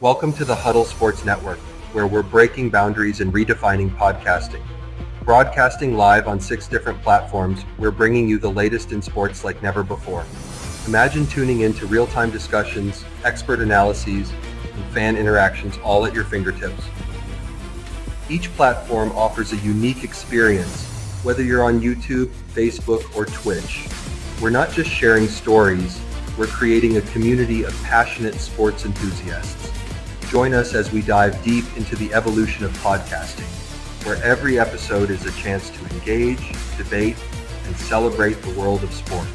Welcome to the Huddle Sports Network, where we're breaking boundaries and redefining podcasting. Broadcasting live on 6 different platforms, we're bringing you the latest in sports like never before. Imagine tuning into real-time discussions, expert analyses, and fan interactions all at your fingertips. Each platform offers a unique experience, whether you're on YouTube, Facebook, or Twitch. We're not just sharing stories, we're creating a community of passionate sports enthusiasts. Join us as we dive deep into the evolution of podcasting, where every episode is a chance to engage, debate, and celebrate the world of sports.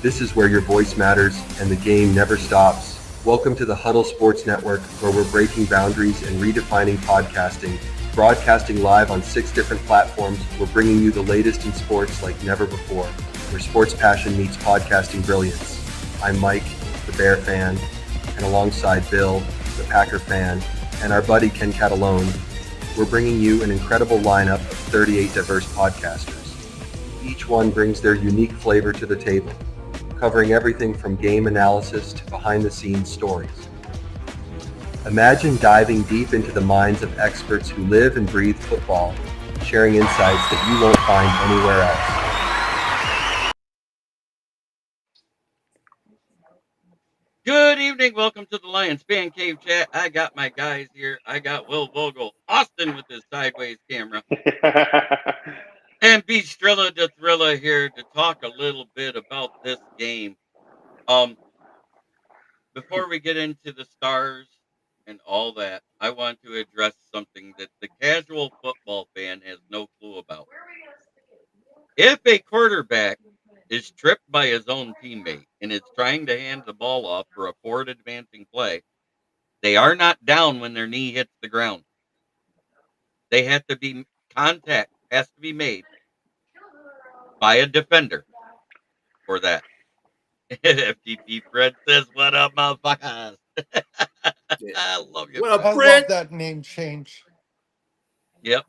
This is where your voice matters and the game never stops. Welcome to the Huddle Sports Network, where we're breaking boundaries and redefining podcasting. Broadcasting live on 6 different platforms, we're bringing you the latest in sports like never before, where sports passion meets podcasting brilliance. I'm Mike, the Bear fan, and alongside Bill, the Packer fan, and our buddy Ken Catalone, we're bringing you an incredible lineup of 38 diverse podcasters. Each one brings their unique flavor to the table, covering everything from game analysis to behind-the-scenes stories. Imagine diving deep into the minds of experts who live and breathe football, sharing insights that you won't find anywhere else. Good evening. Welcome to the Lions Fan Cave Chat. I got my guys here. I got Will Vogel, Austin with his sideways camera, and B. Strilla de Thrilla here to talk a little bit about this game. Before we get into the stars and all that, I want to address something that the casual football fan has no clue about. If a quarterback is tripped by his own teammate and is trying to hand the ball off for a forward advancing play, they are not down when their knee hits the ground. They have to be contact has to be made by a defender for that. FTP Fred says, "What up, motherfuckers?" I love you. What up, I Fred? love that name change. Yep.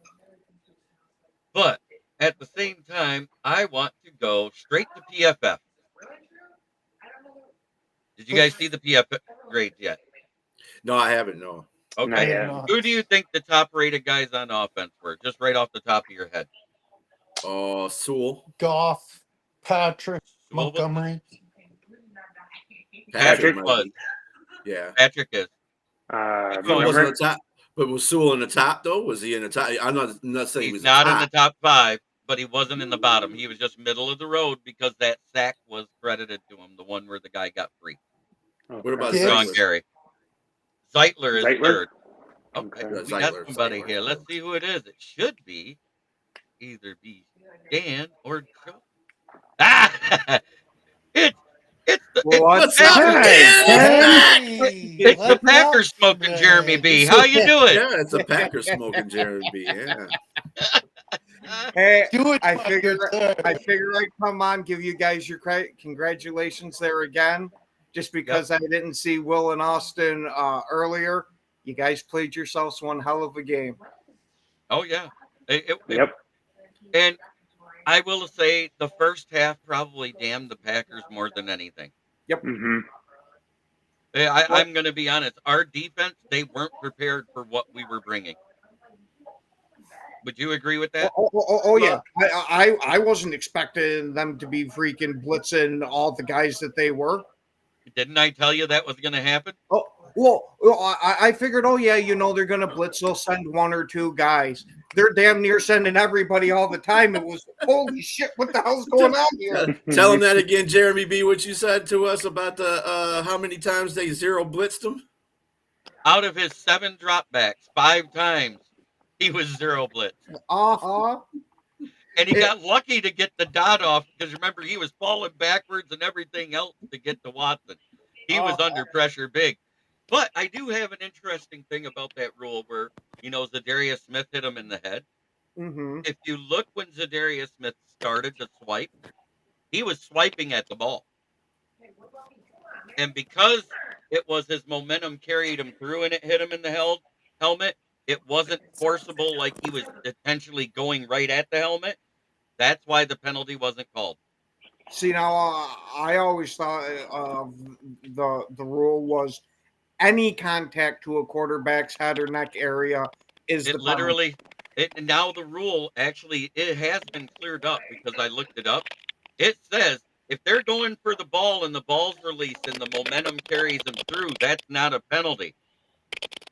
But at the same time, I want to go straight to PFF. Did you guys see the PFF grades yet? No, I haven't. No. Okay. Yeah. Who do you think the top rated guys on offense were? Just right off the top of your head. Sewell. Goff, Patrick, Sewell was- Montgomery. Patrick might was. be. Yeah. Patrick is. He wasn't on the top, but was Sewell in the top though? Was he in the top? I'm not saying he was He's not in top. the top 5, but he wasn't in the bottom. He was just middle of the road because that sack was credited to him, the one where the guy got free. What about Gibbs? Sean Zeitler? Gary. Zeitler is Zeitler? third. Okay, Okay. we Zeitler, got somebody Zeitler. here. Let's see who it is. It should be either be Dan or Joe. Ah! It's the What's Packers. up, Hey, It's the let's Packers go smoking today. Jeremy B. How you doing? Yeah, it's a Packer smoking Jeremy B. Yeah. Hey, Do it. I figured Tucker. I'd come on, give you guys your congratulations there again. Just because I didn't see Will and Austin earlier, you guys played yourselves one hell of a game. Oh yeah. Yep. And I will say the first half probably damned the Packers more than anything. Mm-hmm. I'm going to be honest. Our defense, they weren't prepared for what we were bringing. Would you agree with that? Oh yeah. I wasn't expecting them to be freaking blitzing all the guys that they were. Didn't I tell you that was going to happen? Oh, well, I figured, oh, yeah, they're going to blitz. They'll send 1 or 2 guys. They're damn near sending everybody all the time. It was, holy shit, what the hell's going on here? Tell him that again, Jeremy B. What you said to us about the how many times they zero blitzed him? Out of his 7 dropbacks, 5 times, he was 0 blitz. Uh-huh. And he got lucky to get the dot off because remember, he was falling backwards and everything else to get to Watson. He was under pressure big. But I do have an interesting thing about that rule where, Zadarius Smith hit him in the head. Mm-hmm. If you look when Zadarius Smith started to swipe, he was swiping at the ball. And because it was his momentum carried him through and it hit him in the helmet, it wasn't forcible like he was intentionally going right at the helmet. That's why the penalty wasn't called. See, now, I always thought the rule was any contact to a quarterback's head or neck area is It the penalty. literally, and now the rule actually, it has been cleared up because I looked it up. It says if they're going for the ball and the ball's released and the momentum carries them through, that's not a penalty.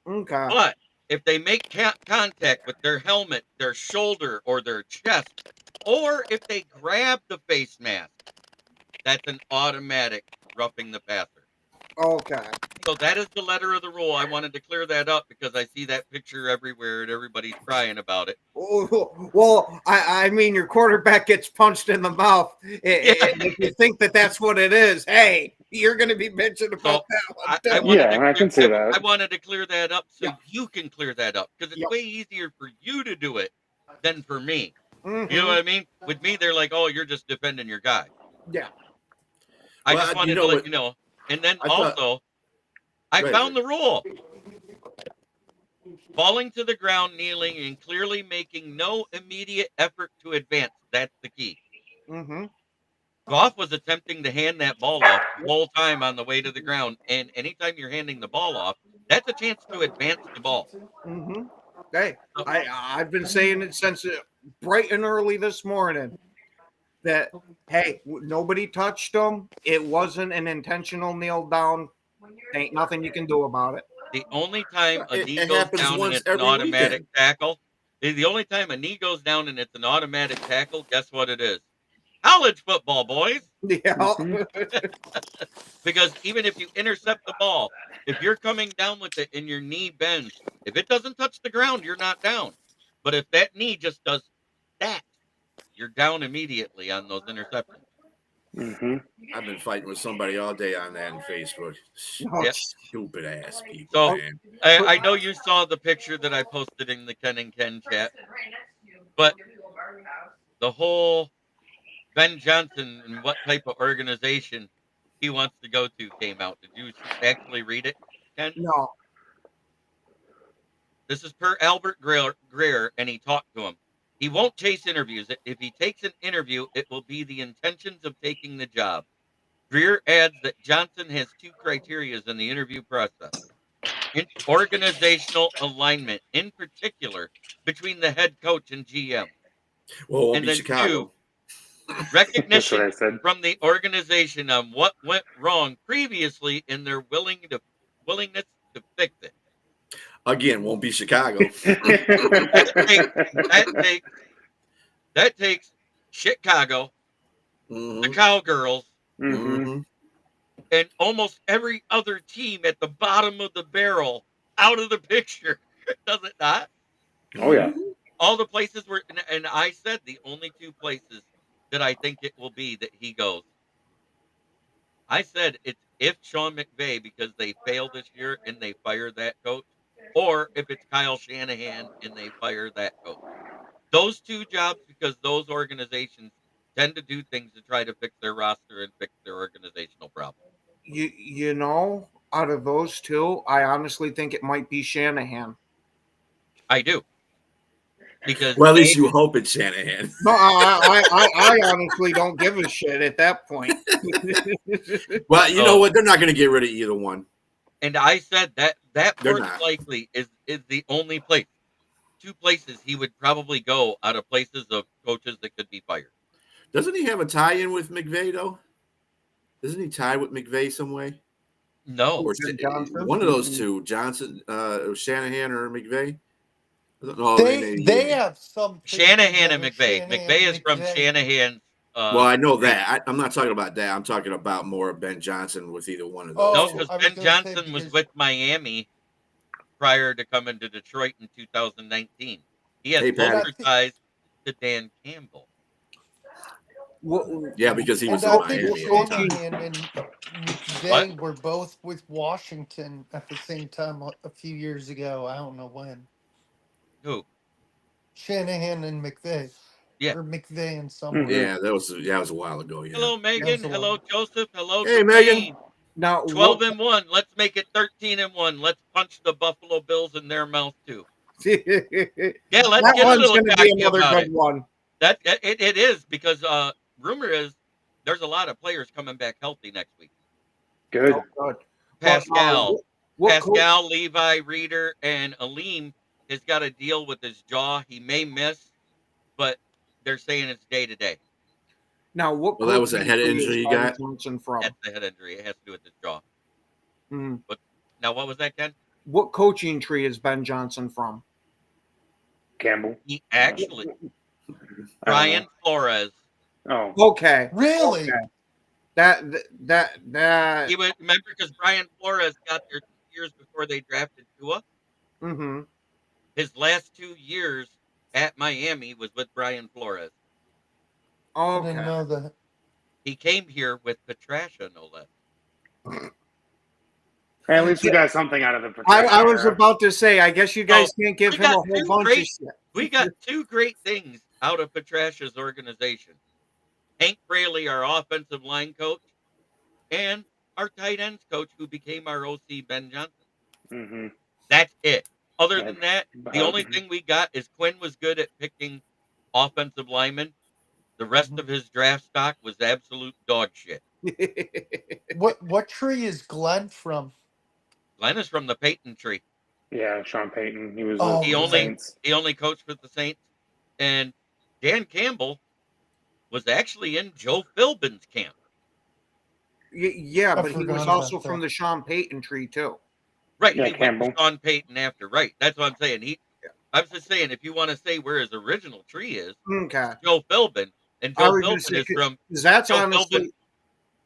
Okay. But if they make contact with their helmet, their shoulder, or their chest, or if they grab the face mask, that's an automatic roughing the passer. Okay. So that is the letter of the rule. I wanted to clear that up because I see that picture everywhere and everybody's crying about it. Oh, well, I mean, your quarterback gets punched in the mouth. And if you think that that's what it is, hey, you're going to be bitching about that one. I Too. wanted Yeah, I can see that. I wanted to clear that up so Yeah. you can clear that up because it's Yep. way easier for you to do it than for me. Mhm. You know what I mean? With me, they're like, "Oh, you're just defending your guy." Yeah. I Well, just you wanted know to let what? you know. And then I thought- also, I Go ahead, found the rule. Falling to the ground, kneeling, and clearly making no immediate effort to advance. That's the key. Mm-hmm. Goff was attempting to hand that ball off the whole time on the way to the ground. And anytime you're handing the ball off, that's a chance to advance the ball. Mm-hmm. Hey, So, I've been saying it since bright and early this morning that, hey, nobody touched him. It wasn't an intentional kneel down. Ain't nothing you can do about it. the only time a knee It goes happens down and once it's an every automatic weekend. tackle, the only time a knee goes down and it's an automatic tackle, guess what it is? College football, boys. Yeah. Mhm. Because even if you intercept the ball, if you're coming down with it and your knee bends, if it doesn't touch the ground, you're not down. But if that knee just does that, you're down immediately on those interceptions. Mhm. I've been fighting with somebody all day on that in Facebook. Oh, Yeah. Stupid ass people, So man. I know you saw the picture that I posted in the Ken and Ken chat, but the whole Ben Johnson and what type of organization he wants to go to came out. Did you actually read it, Ken? no. This is per Albert Greer, and he talked to him. He won't chase interviews. If he takes an interview, it will be the intentions of taking the job. Greer adds that Johnson has two criteria in the interview process. Organizational alignment, in particular, between the head coach and GM. Well, it won't And be then Chicago. two, That's what recognition I said. from the organization on what went wrong previously and their willingness to fix it. Again, won't be Chicago. That takes Chicago, the Mhm. Cowgirls, Mhm. Mhm. and almost every other team at the bottom of the barrel out of the picture. Does it not? Oh yeah. All the places where, and I said the only two places that I think it will be that he goes. I said it's if Sean McVay because they fail this year and they fire that coach, or if it's Kyle Shanahan and they fire that coach. Those two jobs because those organizations tend to do things to try to fix their roster and fix their organizational problems. You know, out of those two, I honestly think it might be Shanahan. I do. Because Well, at least you hope it's Shanahan. No, I honestly don't give a shit at that point. Well, you know what? They're not going to get rid of either one. And I said that They're most not. likely is the only place. Two places he would probably go out of places of coaches that could be fired. Doesn't he have a tie-in with McVay, though? Isn't he tied with McVay some way? No. Or Johnson? one of those two, Johnson, Shanahan or McVay? No, They have some Shanahan and together, McVay. Shanahan McVay and is from McVay. Shanahan's. well, I know that. I'm not talking about that. I'm talking about more Ben Johnson with either one of those. No, Oh, because I was Ben gonna say Johnson was because- with Miami prior to coming to Detroit in 2019. He has Hey, Patty. closer ties to Dan Campbell. Yeah, because he was And in I think Miami at the time. Shanahan and McVay were both with Washington at the same time a few years ago. I don't know when. Who? Shanahan and McVay. Yeah. Or McVay and someone. Yeah, that was a while ago. Yeah. Hello, Megan. Hello, Joseph. Hello, Hey, Dwayne. Megan. Now, 12-1. Let's make it 13-1. Let's punch the Buffalo Bills in their mouth too. yeah, let's that get a one's little going to be cocky another about good it. one. That it is because rumor is there's a lot of players coming back healthy next week. Good. Oh, good. Pascal, What coach, Pascal, Levi, Reeder, and Aleem has got to deal with his jaw. He may miss, but they're saying it's day to day. now, what Well, that was a coaching head tree injury is you Ben got? Johnson from? That's the head injury. It has to do with his jaw. Mhm. But now, what was that, Ken? What coaching tree is Ben Johnson from? Campbell. He actually, I don't Brian Flores. know. Oh, Okay. Really? Okay. That. He was, remember, because Brian Flores got there 2 years before they drafted Tua. Mm-hmm. His last 2 years at Miami was with Brian Flores. I didn't Okay. know that. He came here with Patricia, no less. Hey, at least we got something out of the I was era. about to say, I guess you guys can't give we him a got whole two bunch great- of shit. We got 2 great things out of Patricia's organization. Hank Fraley, our offensive line coach, and our tight ends coach, who became our OC, Ben Johnson. Mm-hmm. That's it. Other Yeah. than that, the only thing we got is Quinn was good at picking offensive linemen. The rest of his draft stock was absolute dog shit. What tree is Glenn from? Glenn is from the Peyton tree. Yeah, Sean Payton. He was Oh, with the right. Saints. He only coached with the Saints. And Dan Campbell was actually in Joe Philbin's camp. Yeah, I but he forgot was about also from that. the Sean Payton tree too. Right. Yeah, He went to Campbell. Sean Payton after. Right. That's what I'm saying. I was just saying, if you want to say where his original tree is, Okay. Joe Philbin. And I Joe was gonna Philbin say, is from 'cause that's Joe honestly Philbin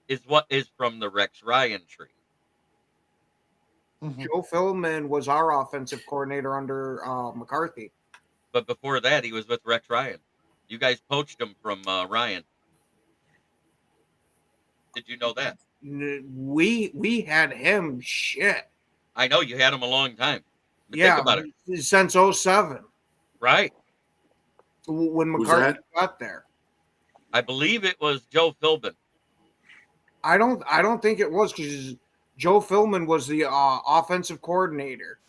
is what is from the Rex Ryan tree. Mhm. Joe Philman was our offensive coordinator under McCarthy. But before that, he was with Rex Ryan. You guys poached him from Ryan. Did you know that? We had him shit. I know you had him a long time. But Yeah, think about it. since 07 Right. when Who's McCarthy that? got there. I believe it was Joe Philbin. I don't think it was because Joe Philman was the offensive coordinator.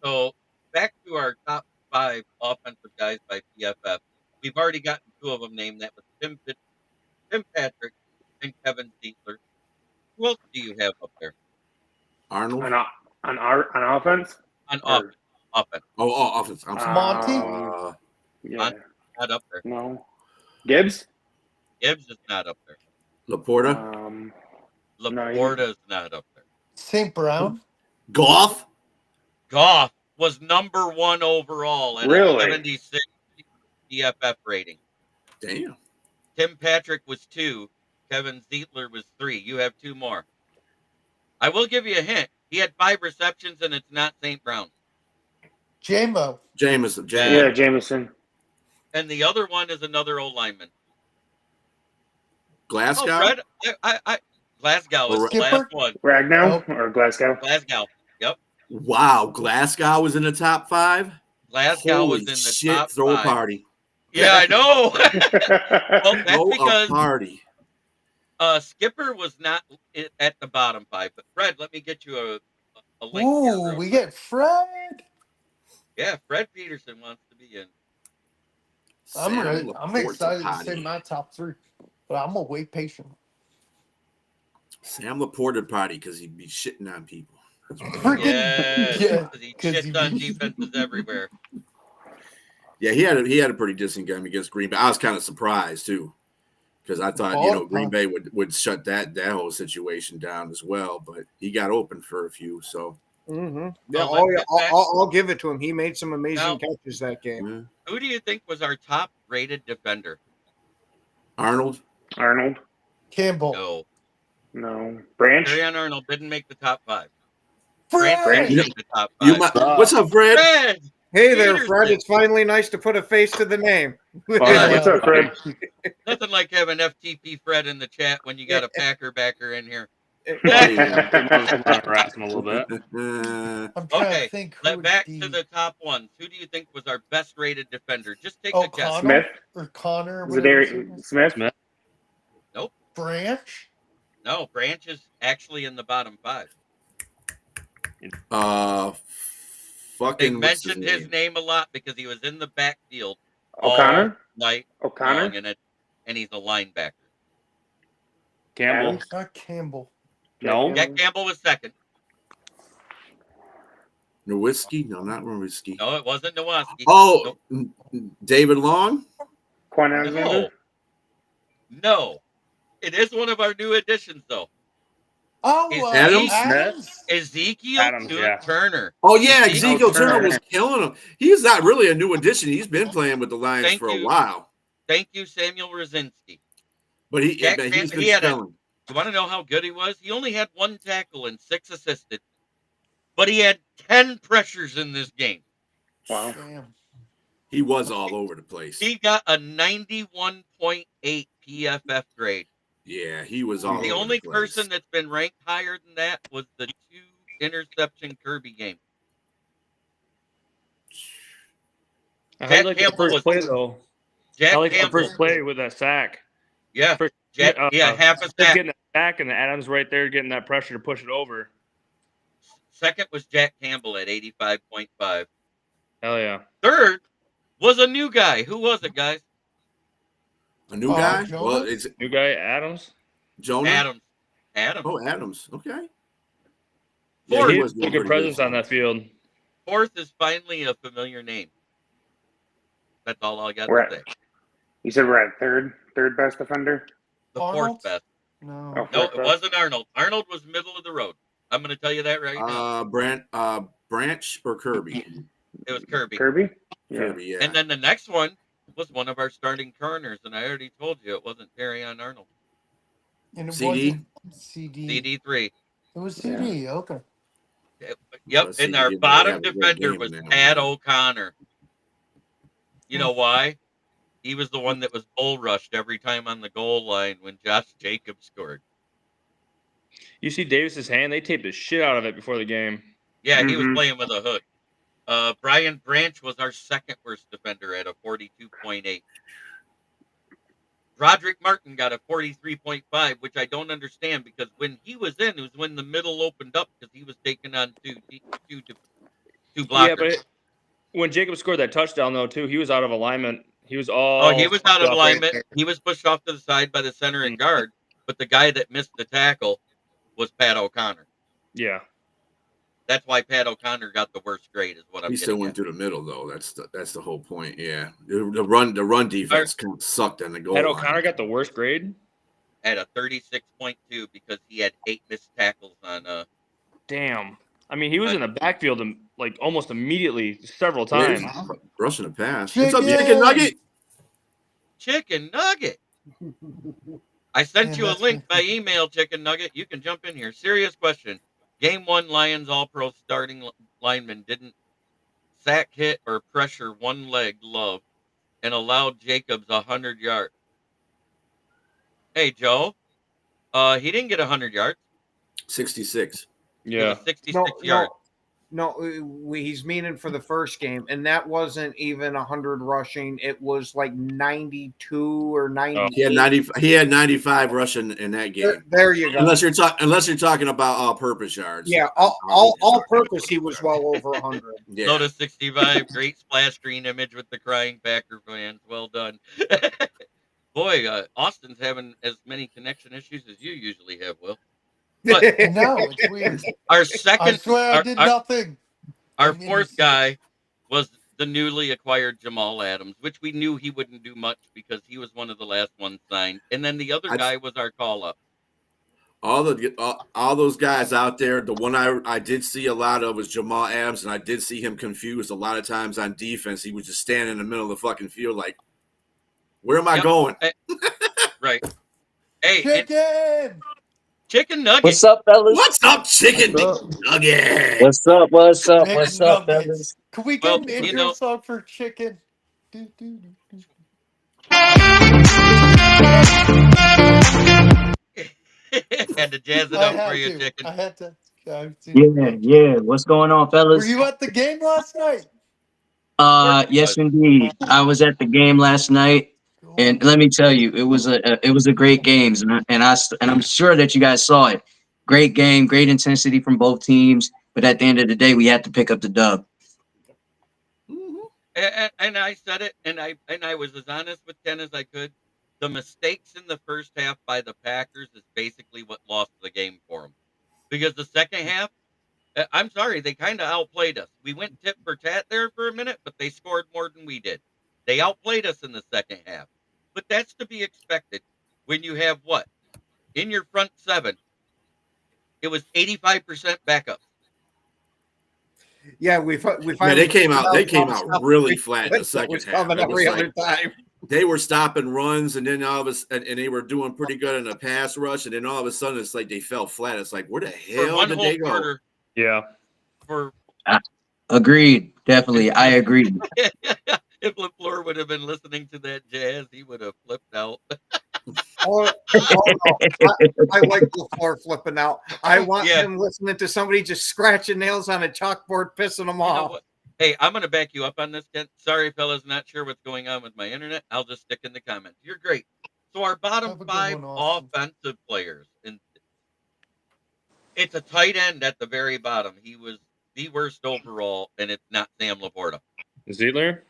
So back to our top 5 offensive guys by PFF. We've already gotten 2 of them named. That was Tim Patrick and Kevin Ziegler. Who else do you have up there Arnold? On offense? on Or- offense? Oh, offense. I'm sorry. Monty? Yeah. Not up there. No. Gibbs? Gibbs is not up there. Laporta? No, Laporta is not up there. St. Brown? Goff? Goff was number 1 overall at Really? a 76 PFF rating. Damn. Tim Patrick was 2. Kevin Ziegler was 3. You have 2 more. I will give you a hint. He had 5 receptions, and it's not St. Brown. J-Mo. Jameson. Yeah. Yeah, Jameson. And the other one is another old lineman. Glasgow? Oh, Fred. Glasgow is the Skipper? last one. Ragnow or Glasgow? Glasgow. Yep. Wow, Glasgow was in the top 5? Glasgow Holy was in the shit, top throw 5. a party. Yeah, I know. Well, that's Throw because a party. Skipper was not at the bottom 5. But Fred, let me get you a link here. Ooh, real we quick. get Fred. Yeah, Fred Peterson wants to be in. I'm Sam ready. I'm Laporte's a excited to say potty. my top 3, but I'm gonna wait patient. Sam Laporte party because he'd be shitting on people. Freaking Yeah, because he 'cause shits on defenses everywhere. Yeah, he had a pretty decent game against Green Bay. I was kind of surprised too, because I thought Green Bay would shut that whole situation down as well. But he got open for a few. So Mm-hmm. Well, Yeah, let's get back- I'll give it to him. He made some amazing Now- catches that game. yeah. Who do you think was our top rated defender? Arnold, Campbell. no Branch. Marion Arnold didn't make the top 5. Fred. Branch You- made the top 5. What's up, Fred? Fred! Hey there, Peterson. Fred. It's finally nice to put a face to the name. What's up, Fred? Nothing like having FTP Fred in the chat when you got a Packer backer in here. Harass him a little bit. I'm trying Okay, to think who back would to be the top ones. Who do you think was our best rated defender? Just take a guess. O'Connell Smith. or Connor. Whatever his name Zadarius is. Smith. Branch. No, Branch is actually in the bottom 5. Fucking. They what's mentioned his name a lot because he was in the backfield O'Connor. all night O'Connor. long, and he's a linebacker. Campbell. Not Campbell. No. Jack Campbell was second. Nowitzki? No, not Nowitzki. No, it wasn't Nowoski. Oh, Nope. David Long? Quan Alexander. No. It is one of our new additions, though. Oh, Adams? Adams? Ezekiel Adams, yeah. Turner. Oh, yeah, Ezekiel Turner Turner. was killing him. He's not really a new addition. He's been playing with the Lions Thank for you. a while. Thank you, Samuel Rosinski. But he's He been had selling. You want to know how good he was? He only had 1 tackle and 6 assisted, but he had 10 pressures in this game. Wow. Damn. He was all over the place. He got a 91.8 PFF grade. Yeah, he was all The over only the place. person that's been ranked higher than that was the 2 interception Kirby game. I like the first play though. I like the first play with that sack. Yeah, First, half a sack. Getting that sack and Adams right there getting that pressure to push it over. Second was Jack Campbell at 85.5. Hell yeah. Third was a new guy. Who was it, guys? A new guy? Jonah? Well, it's New guy, Adams. Jonah. Adams. Oh, Adams. Okay. Fourth, He has a good presence on that field. Fourth is finally a familiar name. That's all I got We're to say. You said we're at third best defender. The Arnold? fourth best. No. Oh, No, fourth it best. wasn't Arnold. Arnold was middle of the road. I'm going to tell you that right now. Branch or Kirby? It was Kirby. Kirby. Yeah. Kirby, yeah. And then the next one was one of our starting corners, and I already told you it wasn't Terrion Arnold. And it CD? wasn't CD. CD3. It was CD. Okay. Yep. Let's And see, our he didn't bottom have a great defender game was in that Pat one. O'Connor. You know why? He was the one that was bull rushed every time on the goal line when Josh Jacobs scored. You see Davis's hand, they taped the shit out of it before the game. Yeah, he was playing with a hook. Brian Branch was our second worst defender at a 42.8. Roderick Martin got a 43.5, which I don't understand because when he was in, it was when the middle opened up because he was taking on two blockers. Yeah, but when Jacob scored that touchdown, though, too, he was out of alignment. He was all. Oh, he was out of alignment. He was pushed off to the side by the center and guard, but the guy that missed the tackle was Pat O'Connor. Yeah. That's why Pat O'Connor got the worst grade, is what I'm He getting still went at. through the middle though. That's the whole point. Yeah, the run defense kind of sucked on the goal Pat line. O'Connor got the worst grade at a 36.2 because he had 8 missed tackles on. Damn. I mean, he was in the backfield like almost immediately, several times. Rushing a pass. Chicken! What's up, Chicken Nugget? Chicken Nugget. I sent Yeah, you a that's link my- by email, Chicken Nugget. You can jump in here. Serious question. Game 1 Lions All-Pro starting lineman didn't sack, hit, or pressure one leg Love and allowed Jacobs 100 yards. Hey, Joe. He didn't get 100 yards. 66. It Yeah. was 66 yards. No, he's meaning for the first game, and that wasn't even 100 rushing. It was like 92 or 90. He had 90. He had 95 rushing in that game. There you go. Unless you're talking about all-purpose yards. Yeah, all purpose, he was well over 100. Yeah. Lotus 65. Great splash screen image with the crying Packer fans. Well done. Boy, Austin's having as many connection issues as you usually have, Will. But No, it's weird. our second, I swear I did nothing. our I mean, fourth it's- guy was the newly acquired Jamal Adams, which we knew he wouldn't do much because he was one of the last ones signed. And then the other guy was our call-up. All those guys out there, the one I did see a lot of was Jamal Adams, and I did see him confused a lot of times on defense. He was just standing in the middle of the fucking field like, where am I going? Right. Hey, Chicken! Chicken Nugget. What's up, fellas? What's up, Chicken What's up? Nugget? What's up? What's up? Chicken What's up, nuggets. fellas? Can we get Well, an you intro know- song for Chicken? Do, do, do, do. Had to jazz it I up had for you, to. Chicken. I had to. Yeah. What's going on, fellas? Were you at the game last night? Yes, indeed. I was at the game last night, and let me tell you, it was a great game, and I'm sure that you guys saw it. Great game, great intensity from both teams, but at the end of the day, we had to pick up the dub. And I said it, and I was as honest with Ken as I could. The mistakes in the first half by the Packers is basically what lost the game for them. because the second half, I'm sorry, they kind of outplayed us. We went tit for tat there for a minute, but they scored more than we did. They outplayed us in the second half. But that's to be expected when you have what? In your front seven, it was 85% backups. Yeah, we Yeah, they finally came out. They came all the out stuff really that flat in the was second half. coming It was every like other time. they were stopping runs, and then all of a and they were doing pretty good in the pass rush, and then all of a sudden it's like they fell flat. It's like, where the For hell one did whole they go? quarter, Yeah. for Agreed. Definitely. I agree. if LaFleur would have been listening to that jazz, he would have flipped out. Oh no, I like LaFleur flipping out. I want Yeah. him listening to somebody just scratching nails on a chalkboard, pissing them You know off. what? Hey, I'm going to back you up on this, Kent. Sorry, fellas, not sure what's going on with my internet. I'll just stick in the comments. You're great. So our bottom Have a good 5 one, Austin. offensive players, and it's a tight end at the very bottom. He was the worst overall, and it's not Sam Laporta. Zietler?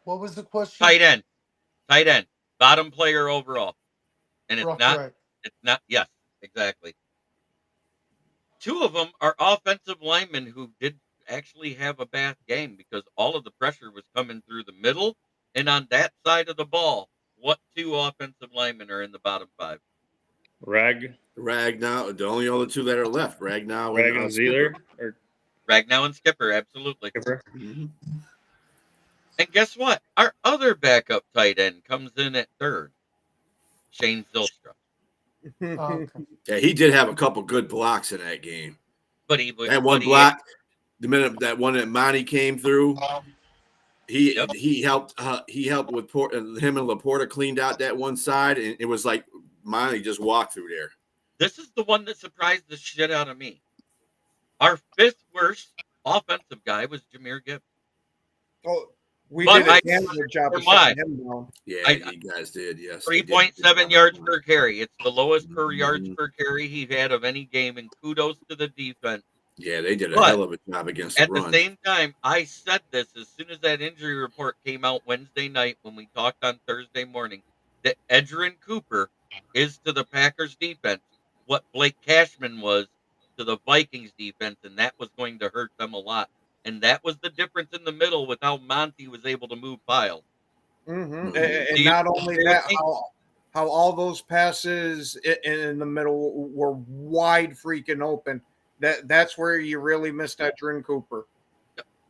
What was the question? Tight end, bottom player overall, and it's Rough not. right. It's not. Yes, exactly. 2 of them are offensive linemen who did actually have a bad game because all of the pressure was coming through the middle and on that side of the ball. What 2 offensive linemen are in the bottom 5? Ragnow, the only other 2 that are left, Ragnow and Zietler? Skipper. Ragnow and Skipper, absolutely. Skipper. Mm-hmm. And guess what? Our other backup tight end comes in at 3rd, Shane Zylstra. Okay. Yeah, he did have a couple good blocks in that game. But he was that one block, the minute that one that Monty came through, he helped with him and Laporta cleaned out that one side, and it was like Monty just walked through there. This is the one that surprised the shit out of me. Our 5th worst offensive guy was Jahmyr Gibbs. Oh, we did a damn good job of shutting him down. Yeah, you guys did. Yes, 3.7 yards per carry. It's the lowest per yards per carry he had of any game, and kudos to the defense. Yeah, they did a hell of a job against the run. At the same time, I said this as soon as that injury report came out Wednesday night when we talked on Thursday morning, that Edgerrin Cooper is to the Packers defense what Blake Cashman was to the Vikings defense, and that was going to hurt them a lot. And that was the difference in the middle with how Monty was able to move piles. Mm-hmm. And not only that, how all those passes in the middle were wide freaking open. That's where you really missed Edgerrin Cooper.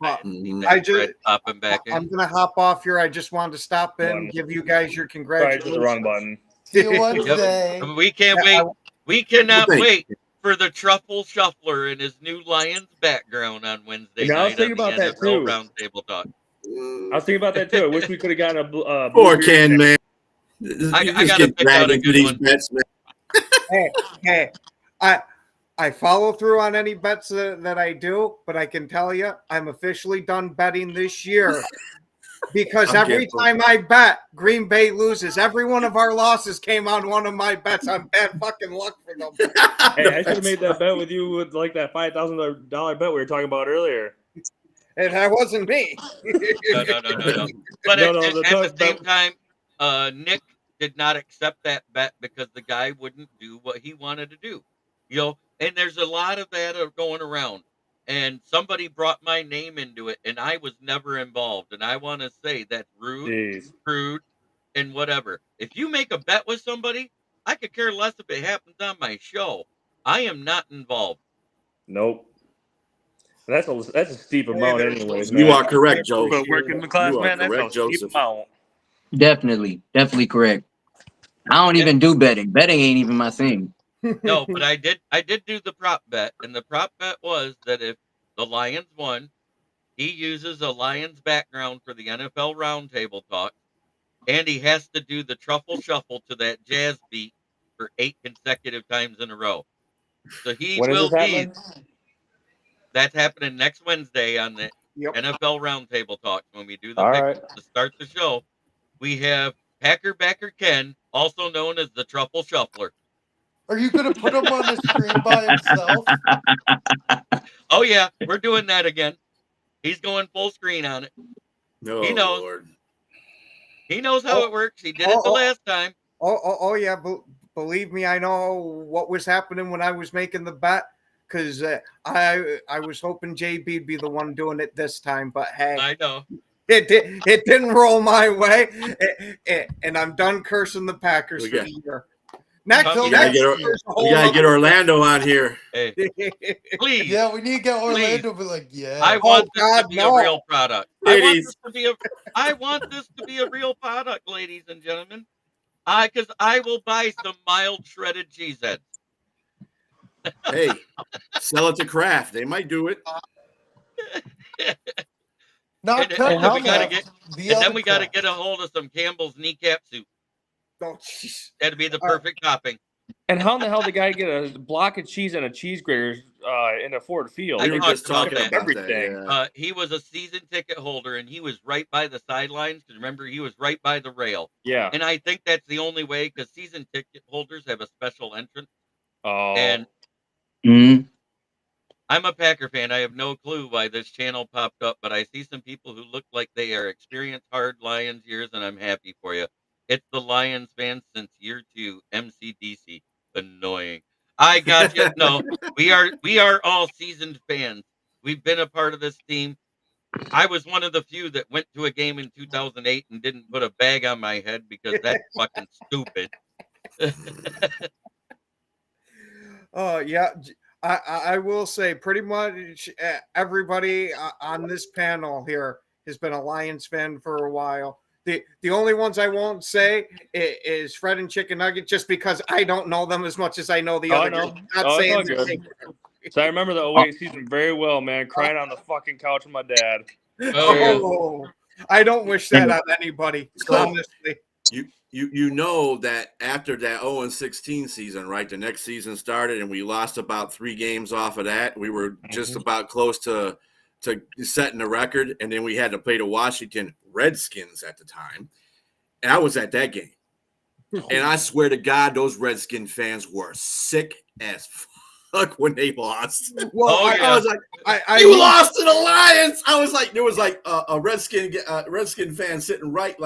I'm gonna hop off here. I just wanted to stop in, give you guys your congratulations. Sorry, the wrong button. See you Wednesday. We can't wait. We cannot wait for the Truffle Shuffler and his new Lions background on Wednesday night. I was thinking about that too. Roundtable Talk. I was thinking about that too. I wish we could have gotten a poor Ken, man. I gotta pick out a good one. Bets, man. Hey, I follow through on any bets that I do, but I can tell you I'm officially done betting this year because every time I bet, Green Bay loses. Every one of our losses came on one of my bets. I'm bad fucking luck for them. Hey, I should have made that bet with you with like that $5,000 bet we were talking about earlier. And that wasn't me. No. But at the same time, Nick did not accept that bet because the guy wouldn't do what he wanted to do. And there's a lot of that going around. And somebody brought my name into it, and I was never involved. And I want to say that's rude, crude, and whatever. If you make a bet with somebody, I could care less if it happens on my show. I am not involved. Nope. That's a steep amount, anyways. You are correct, Joe. But working the class, man, that's a steep amount. Definitely correct. I don't even do betting. Betting ain't even my thing. No, but I did do the prop bet, and the prop bet was that if the Lions won, he uses a Lions background for the NFL Roundtable Talk, and he has to do the Truffle Shuffle to that jazz beat for 8 consecutive times in a row. So he will be. That's happening next Wednesday on the NFL Roundtable Talk when we do the picks to start the show. We have Packer Backer Ken, also known as the Truffle Shuffler. Are you going to put him on the screen by himself? Oh, yeah. We're doing that again. He's going full screen on it. No, he knows. Lord. He knows how it works. He did it the last time. Oh, yeah. believe me, I know what was happening when I was making the bet because I was hoping JB'd be the one doing it this time, but hey, I know it didn't roll my way, and I'm done cursing the Packers for the year. Next, we gotta get Orlando on here. Hey, please. Yeah, we need to get Orlando. Be like, yeah. I want this to be a real product. I want this to be a real product, ladies and gentlemen. Because I will buy some mild shredded cheese heads. Hey, sell it to Kraft. They might do it. And then we got to get a hold of some Campbell's kneecap soup. Oh, jeez. That'd be the perfect topping. And how in the hell did the guy get a block of cheese and a cheese grater in a Ford Field? We were just talking about everything. That, yeah. He was a season ticket holder, and he was right by the sidelines. Because remember, he was right by the rail. Yeah. And I think that's the only way, because season ticket holders have a special entrance. Oh. And I'm a Packer fan. I have no clue why this channel popped up, but I see some people who look like they are experienced hard Lions years, and I'm happy for you. It's the Lions fans since year 2, MCDC. Annoying. I got you. No, we are all seasoned fans. We've been a part of this team. I was one of the few that went to a game in 2008 and didn't put a bag on my head because that's fucking stupid. Oh, yeah. I will say pretty much everybody on this panel here has been a Lions fan for a while. The only ones I won't say is Fred and Chicken Nugget, just because I don't know them as much as I know the other guys. Not saying good. So I remember the 08 season very well, man. Crying on the fucking couch with my dad. Oh, I don't wish that on anybody. So, honestly, you know that after that 0-16 season, right? The next season started, and we lost about 3 games off of that. We were just about close to setting the record, and then we had to play the Washington Redskins at the time. And I was at that game. And I swear to God, those Redskin fans were sick as fuck when they lost. Well, I was like, you lost to the Lions. I was like, there was like a Redskin fan sitting right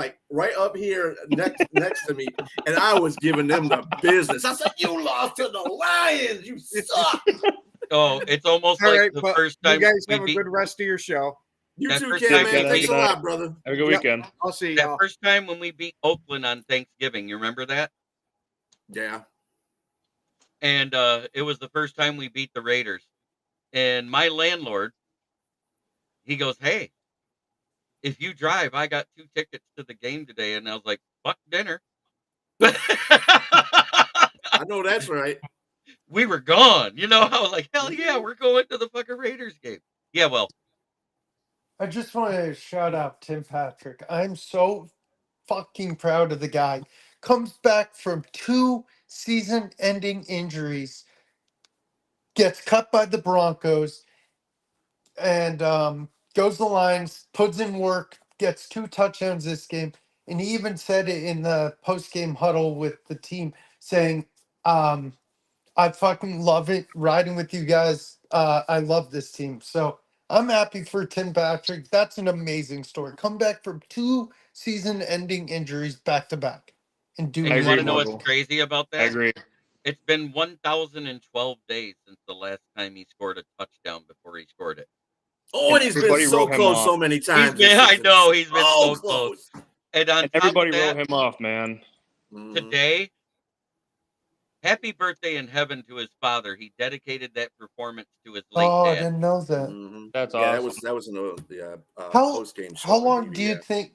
up here next to me, and I was giving them the business. I said, you lost to the Lions. You suck. Oh, it's almost all like right, the first time. You guys have a good rest of your show. You too, Ken, man. Thanks a lot, brother. Have a good weekend. I'll see you. That first time when we beat Oakland on Thanksgiving, you remember that? Yeah. And it was the first time we beat the Raiders. And my landlord, he goes, hey, if you drive, I got 2 tickets to the game today. And I was like, fuck dinner. I know that's right. We were gone. You know, I was like, hell yeah, we're going to the fucking Raiders game. Yeah, well. I just want to shout out Tim Patrick. I'm so fucking proud of the guy. Comes back from 2 season-ending injuries, gets cut by the Broncos, and goes to the Lions, puts in work, gets 2 touchdowns this game, and he even said it in the post-game huddle with the team, saying, I fucking love it riding with you guys. I love this team. So I'm happy for Tim Patrick. That's an amazing story. Come back from 2 season-ending injuries back to back, and do. And you want to know what's crazy about that? I agree. It's been 1,012 days since the last time he scored a touchdown before he scored it. Oh, and he's been so close so many times. I know he's been so close. And everybody wrote him off, man. Today, happy birthday in heaven to his father. He dedicated that performance to his late dad. I didn't know that. That's awesome. That was an post-game show. How long do you think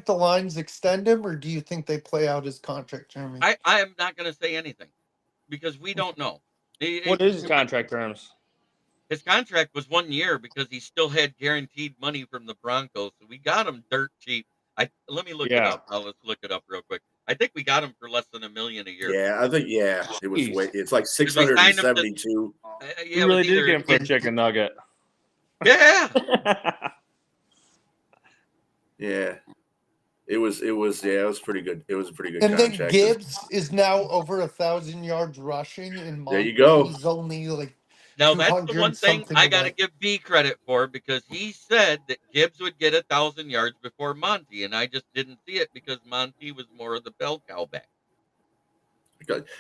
the Lions extend him, or do you think they play out his contract, Jeremy? I am not going to say anything because we don't know. What is his contract terms? His contract was 1 year because he still had guaranteed money from the Broncos. So we got him dirt cheap. Let me look it up. Let's look it up real quick. I think we got him for less than $1 million a year. Yeah, I think it was. It's like 672. We really did get him for a chicken nugget. Yeah. Yeah. It was pretty good. It was a pretty good and contract. Then Gibbs is now over 1,000 yards rushing in there you go. He's only like now that's the one thing I got to give B credit for, because he said that Gibbs would get 1,000 yards before Monty, and I just didn't see it because Monty was more of the bell cow back.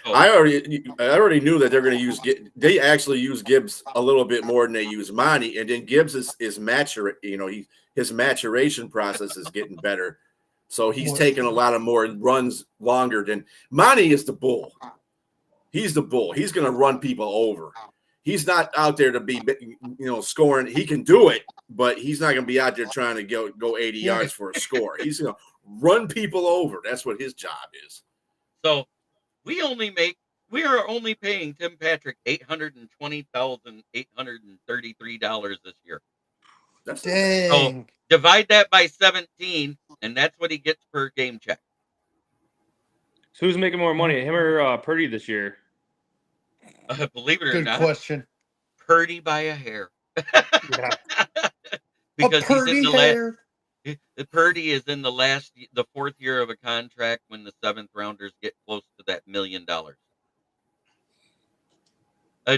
I already knew that they're going to use. They actually use Gibbs a little bit more than they use Monty, and then Gibbs is mature. His maturation process is getting better, so he's taking a lot of more runs longer than Monty is the bull. He's the bull. He's going to run people over. He's not out there to be, scoring. He can do it, but he's not going to be out there trying to go 80 yards for a score. He's going to run people over. That's what his job is. So we are only paying Tim Patrick $820,833 this year. Dang. So divide that by 17, and that's what he gets per game check. So who's making more money, him or Purdy this year? Believe it or Good not, question. Purdy by a hair. Yeah. Because he's in the hair. Purdy is in the fourth year of a contract when the seventh rounders get close to that $1 million.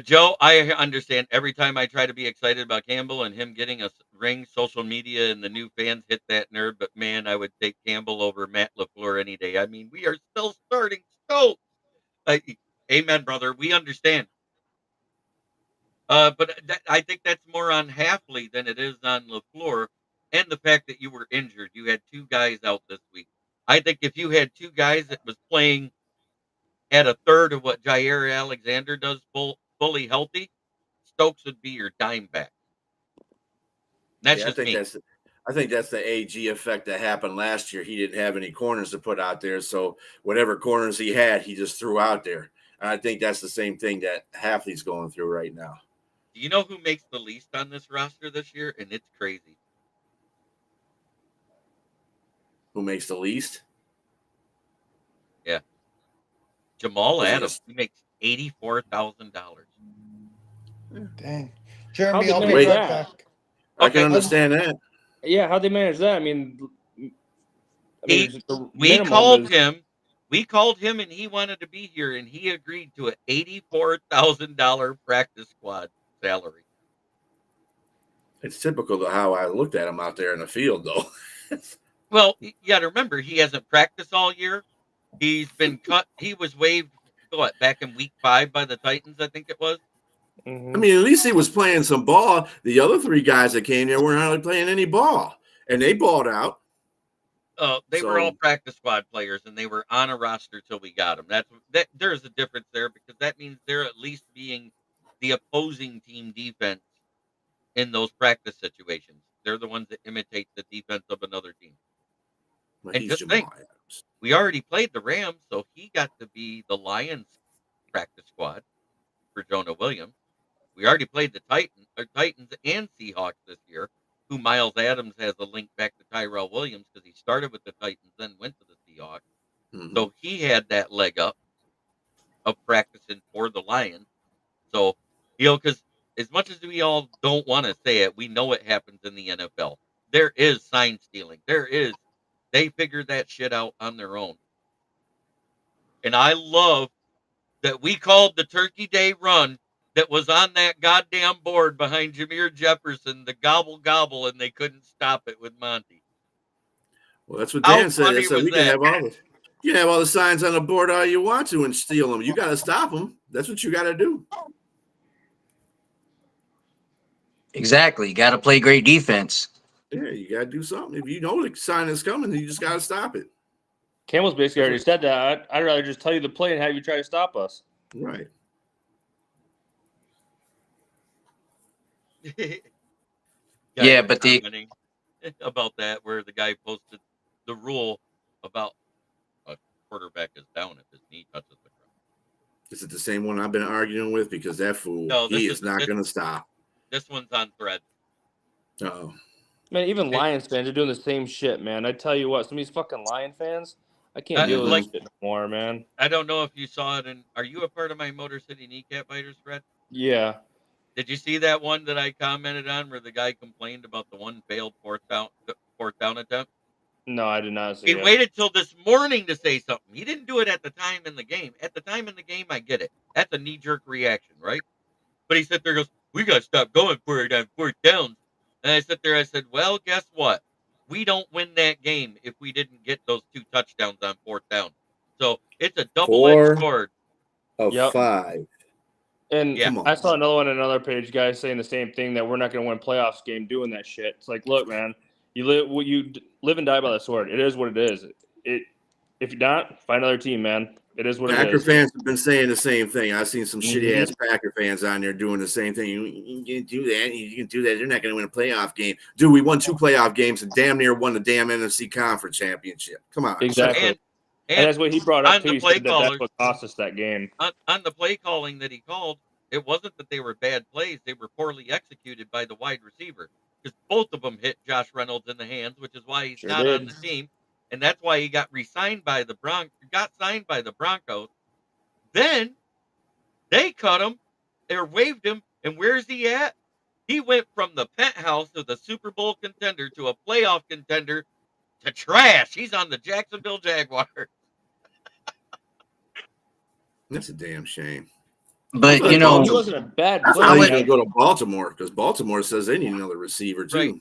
Joe, I understand every time I try to be excited about Campbell and him getting a ring, social media and the new fans hit that nerve. But man, I would take Campbell over Matt LaFleur any day. I mean, we are still starting Stokes. Amen, brother. We understand. But I think that's more on Hafley than it is on LaFleur, and the fact that you were injured. You had two guys out this week. I think if you had two guys that was playing at a third of what Jair Alexander does fully healthy, Stokes would be your dime back. That's just me. I think that's the AG effect that happened last year. He didn't have any corners to put out there, so whatever corners he had, he just threw out there. And I think that's the same thing that Hafley's going through right now. Do you know who makes the least on this roster this year? And it's crazy. Who makes the least? Yeah. Jamal Adams. He makes $84,000. Dang. Jeremy, I'll be right back. I can understand that. Yeah, how'd they manage that? I mean, we called him. We called him, and he wanted to be here, and he agreed to an $84,000 practice squad salary. It's typical to how I looked at him out there in the field, though. Well, you got to remember, he hasn't practiced all year. He's been cut. He was waived, back in week 5 by the Titans, I think it was. Mm-hmm. I mean, at least he was playing some ball. The other 3 guys that came there weren't really playing any ball, and they balled out. They were all practice squad players, and they were on a roster till we got them. There's a difference there, because that means they're at least being the opposing team defense in those practice situations. They're the ones that imitate the defense of another team. And just think, we already played the Rams, so he got to be the Lions practice squad for Jonah Williams. We already played the Titans and Seahawks this year, who Miles Adams has a link back to Tyrell Williams because he started with the Titans, then went to the Seahawks. Mm-hmm. So he had that leg up of practicing for the Lions. So, because as much as we all don't want to say it, we know it happens in the NFL. There is sign stealing. They figured that shit out on their own. And I love that we called the Turkey Day run that was on that goddamn board behind Jameer Jefferson, the gobble gobble, and they couldn't stop it with Monty. Well, that's what Dan said. He said we can have all the signs on the board all you want to and steal them. You got to stop them. That's what you got to do. Exactly. You got to play great defense. Yeah, you got to do something. If you know the sign is coming, then you just got to stop it. Campbell's basically already said that. I'd rather just tell you the play and have you try to stop us. Right. Yeah, but about that, where the guy posted the rule about a quarterback is down if his knee touches the ground. Is it the same one I've been arguing with? Because that fool, he is not going to stop. This one's on thread. Oh. Man, even Lions fans are doing the same shit, man. I tell you what, some of these fucking Lion fans, I can't deal with this shit no more, man. I don't know if you saw it. Are you a part of my Motor City Kneecap Biters thread? Yeah. Did you see that one that I commented on where the guy complained about the one failed fourth down attempt? No, I did not see it. He waited till this morning to say something. He didn't do it at the time in the game. At the time in the game, I get it. That's a knee-jerk reaction, right? But he sat there and goes, we got to stop going for it on fourth downs. And I sat there, I said, well, guess what? We don't win that game if we didn't get those 2 touchdowns on fourth down. So it's a double-edged sword. of Yep. 5. And Yeah. I saw another one on another page, guys, saying the same thing, that we're not going to win a playoffs game doing that shit. It's like, look, man, you live and die by the sword. It is what it is. If you're not, find another team, man. It is what it Packer is. fans have been saying the same thing. I've seen some Mm-hmm. shitty ass Packer fans on there doing the same thing. You can do that. You can do that. They're not going to win a playoff game. Dude, we won 2 playoff games and damn near won the damn NFC Conference Championship. Come on. Exactly. And that's what he brought up, too. He said that's what cost us that game. On the play calling that he called, it wasn't that they were bad plays. They were poorly executed by the wide receiver, because both of them hit Josh Reynolds in the hands, which is why he's not on the team. And that's why he got signed by the Broncos. Then they cut him or waived him. And where's he at? He went from the penthouse of the Super Bowl contender to a playoff contender to trash. He's on the Jacksonville Jaguars. That's a damn shame. But, he wasn't a bad player. I'm going to go to Baltimore, because Baltimore says they need another receiver, too. Right.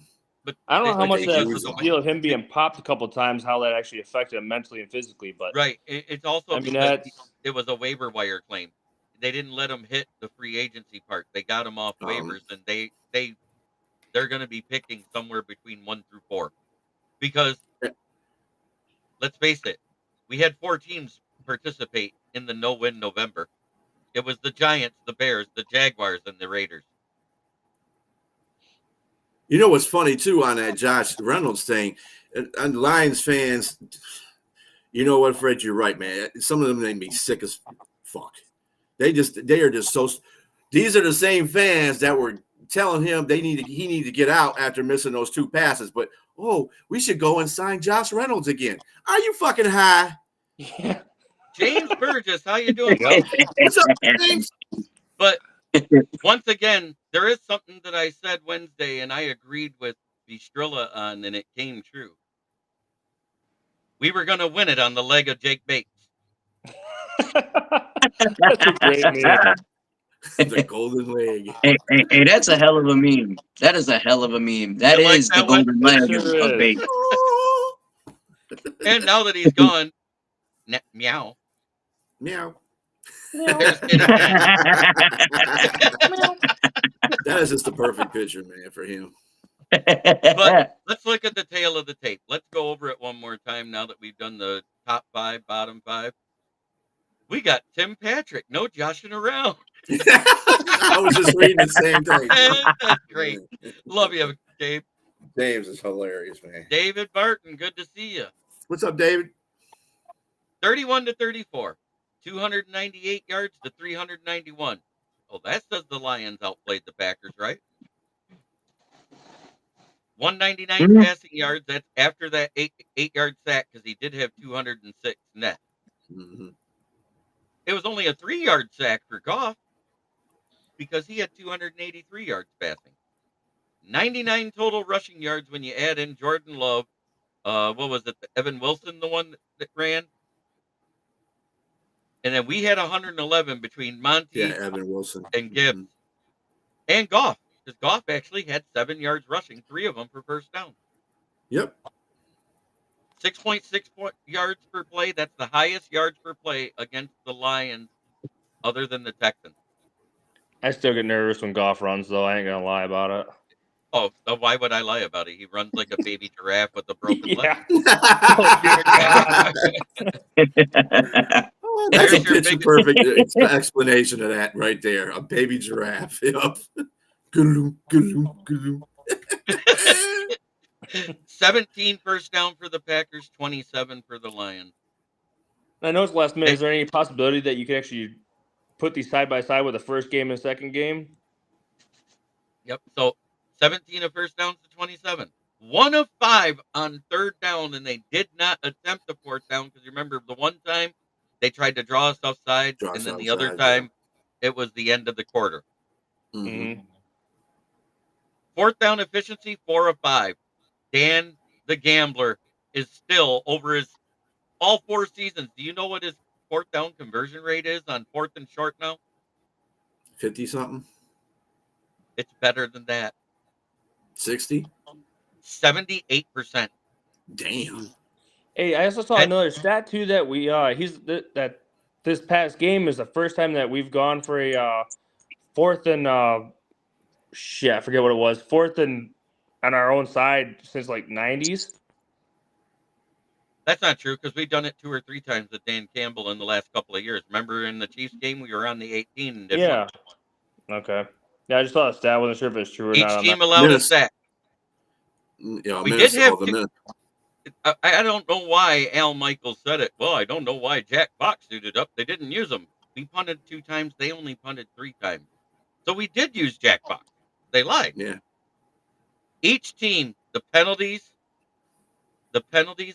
But I don't know how much that was the deal of him being popped a couple of times, how that actually affected him mentally and physically. But right, it's also because it was a waiver wire claim. They didn't let him hit the free agency part. They got him off waivers, and they're going to be picking somewhere between 1 through 4, because let's face it, we had 4 teams participate in the no-win November. It was the Giants, the Bears, the Jaguars, and the Raiders. You know what's funny, too, on that Josh Reynolds thing? And Lions fans, you know what, Fred? You're right, man. Some of them make me sick as fuck. They are just so – these are the same fans that were telling him he needed to get out after missing those 2 passes. But, we should go and sign Josh Reynolds again. Are you fucking high? Yeah. James Burgess, how you doing? What's up, James? But once again, there is something that I said Wednesday, and I agreed with Bistrilla on, and it came true. We were going to win it on the leg of Jake Bates. That's a great meme. The golden leg. Hey, that's a hell of a meme. That is a hell of a meme. That is the golden leg of Bates. And now that he's gone, meow. Meow. There's Kitty Cat. That is just the perfect picture, man, for him. But let's look at the tail of the tape. Let's go over it one more time now that we've done the top 5, bottom 5. We got Tim Patrick. No joshing around. I was just reading the same thing. That's great. Love you, Gabe. James is hilarious, man. David Barton, good to see you. What's up, David? 31-34. 298 yards to 391. Oh, that says the Lions outplayed the Packers, right? 199 passing yards. That's after that 8-yard sack, because he did have 206 net. Mm-hmm. It was only a 3-yard sack for Goff, because he had 283 yards passing. 99 total rushing yards when you add in Jordan Love. What was it? Evan Wilson, the one that ran? And then we had 111 between Monty Evan Wilson and Gibbs. Mm-hmm. And Goff, because Goff actually had 7 yards rushing, 3 of them for first down. Yep. 6.6 yards per play. That's the highest yards per play against the Lions, other than the Texans. I still get nervous when Goff runs, though. I ain't going to lie about it. Oh, why would I lie about it? He runs like a baby giraffe with a broken leg. That's a picture perfect explanation of that right there. A baby giraffe. Yep. 17 first down for the Packers, 27 for the Lions. I know it's last minute. Is there any possibility that you could actually put these side by side with the first game and second game? Yep. So 17 of first downs to 27. 1 of 5 on third down, and they did not attempt the fourth down, because remember the one time they tried to draw us offside, and then the other time it was the end of the quarter. Mm-hmm. Fourth down efficiency, 4 of 5. Dan, the gambler, is still over his all 4 seasons. Do you know what his fourth down conversion rate is on fourth and short now? 50-something? It's better than that. 60? 78%. Damn. Hey, I also saw another stat too that we that this past game is the first time that we've gone for a fourth and I forget what it was, fourth and on our own side since like 90s. That's not true because we've done it 2 or 3 times with Dan Campbell in the last couple of years. Remember in the Chiefs game, we were on the 18 and did Yeah. one. Okay. Yeah, I just saw a stat. I wasn't sure if it's true or Each not. team allowed a sack. Yeah, We did have. I don't know why Al Michaels said it. Well, I don't know why Jack Fox suited up. They didn't use him. We punted 2 times. They only punted 3 times. So we did use Jack Fox. They lied. Yeah. Each team, the penalties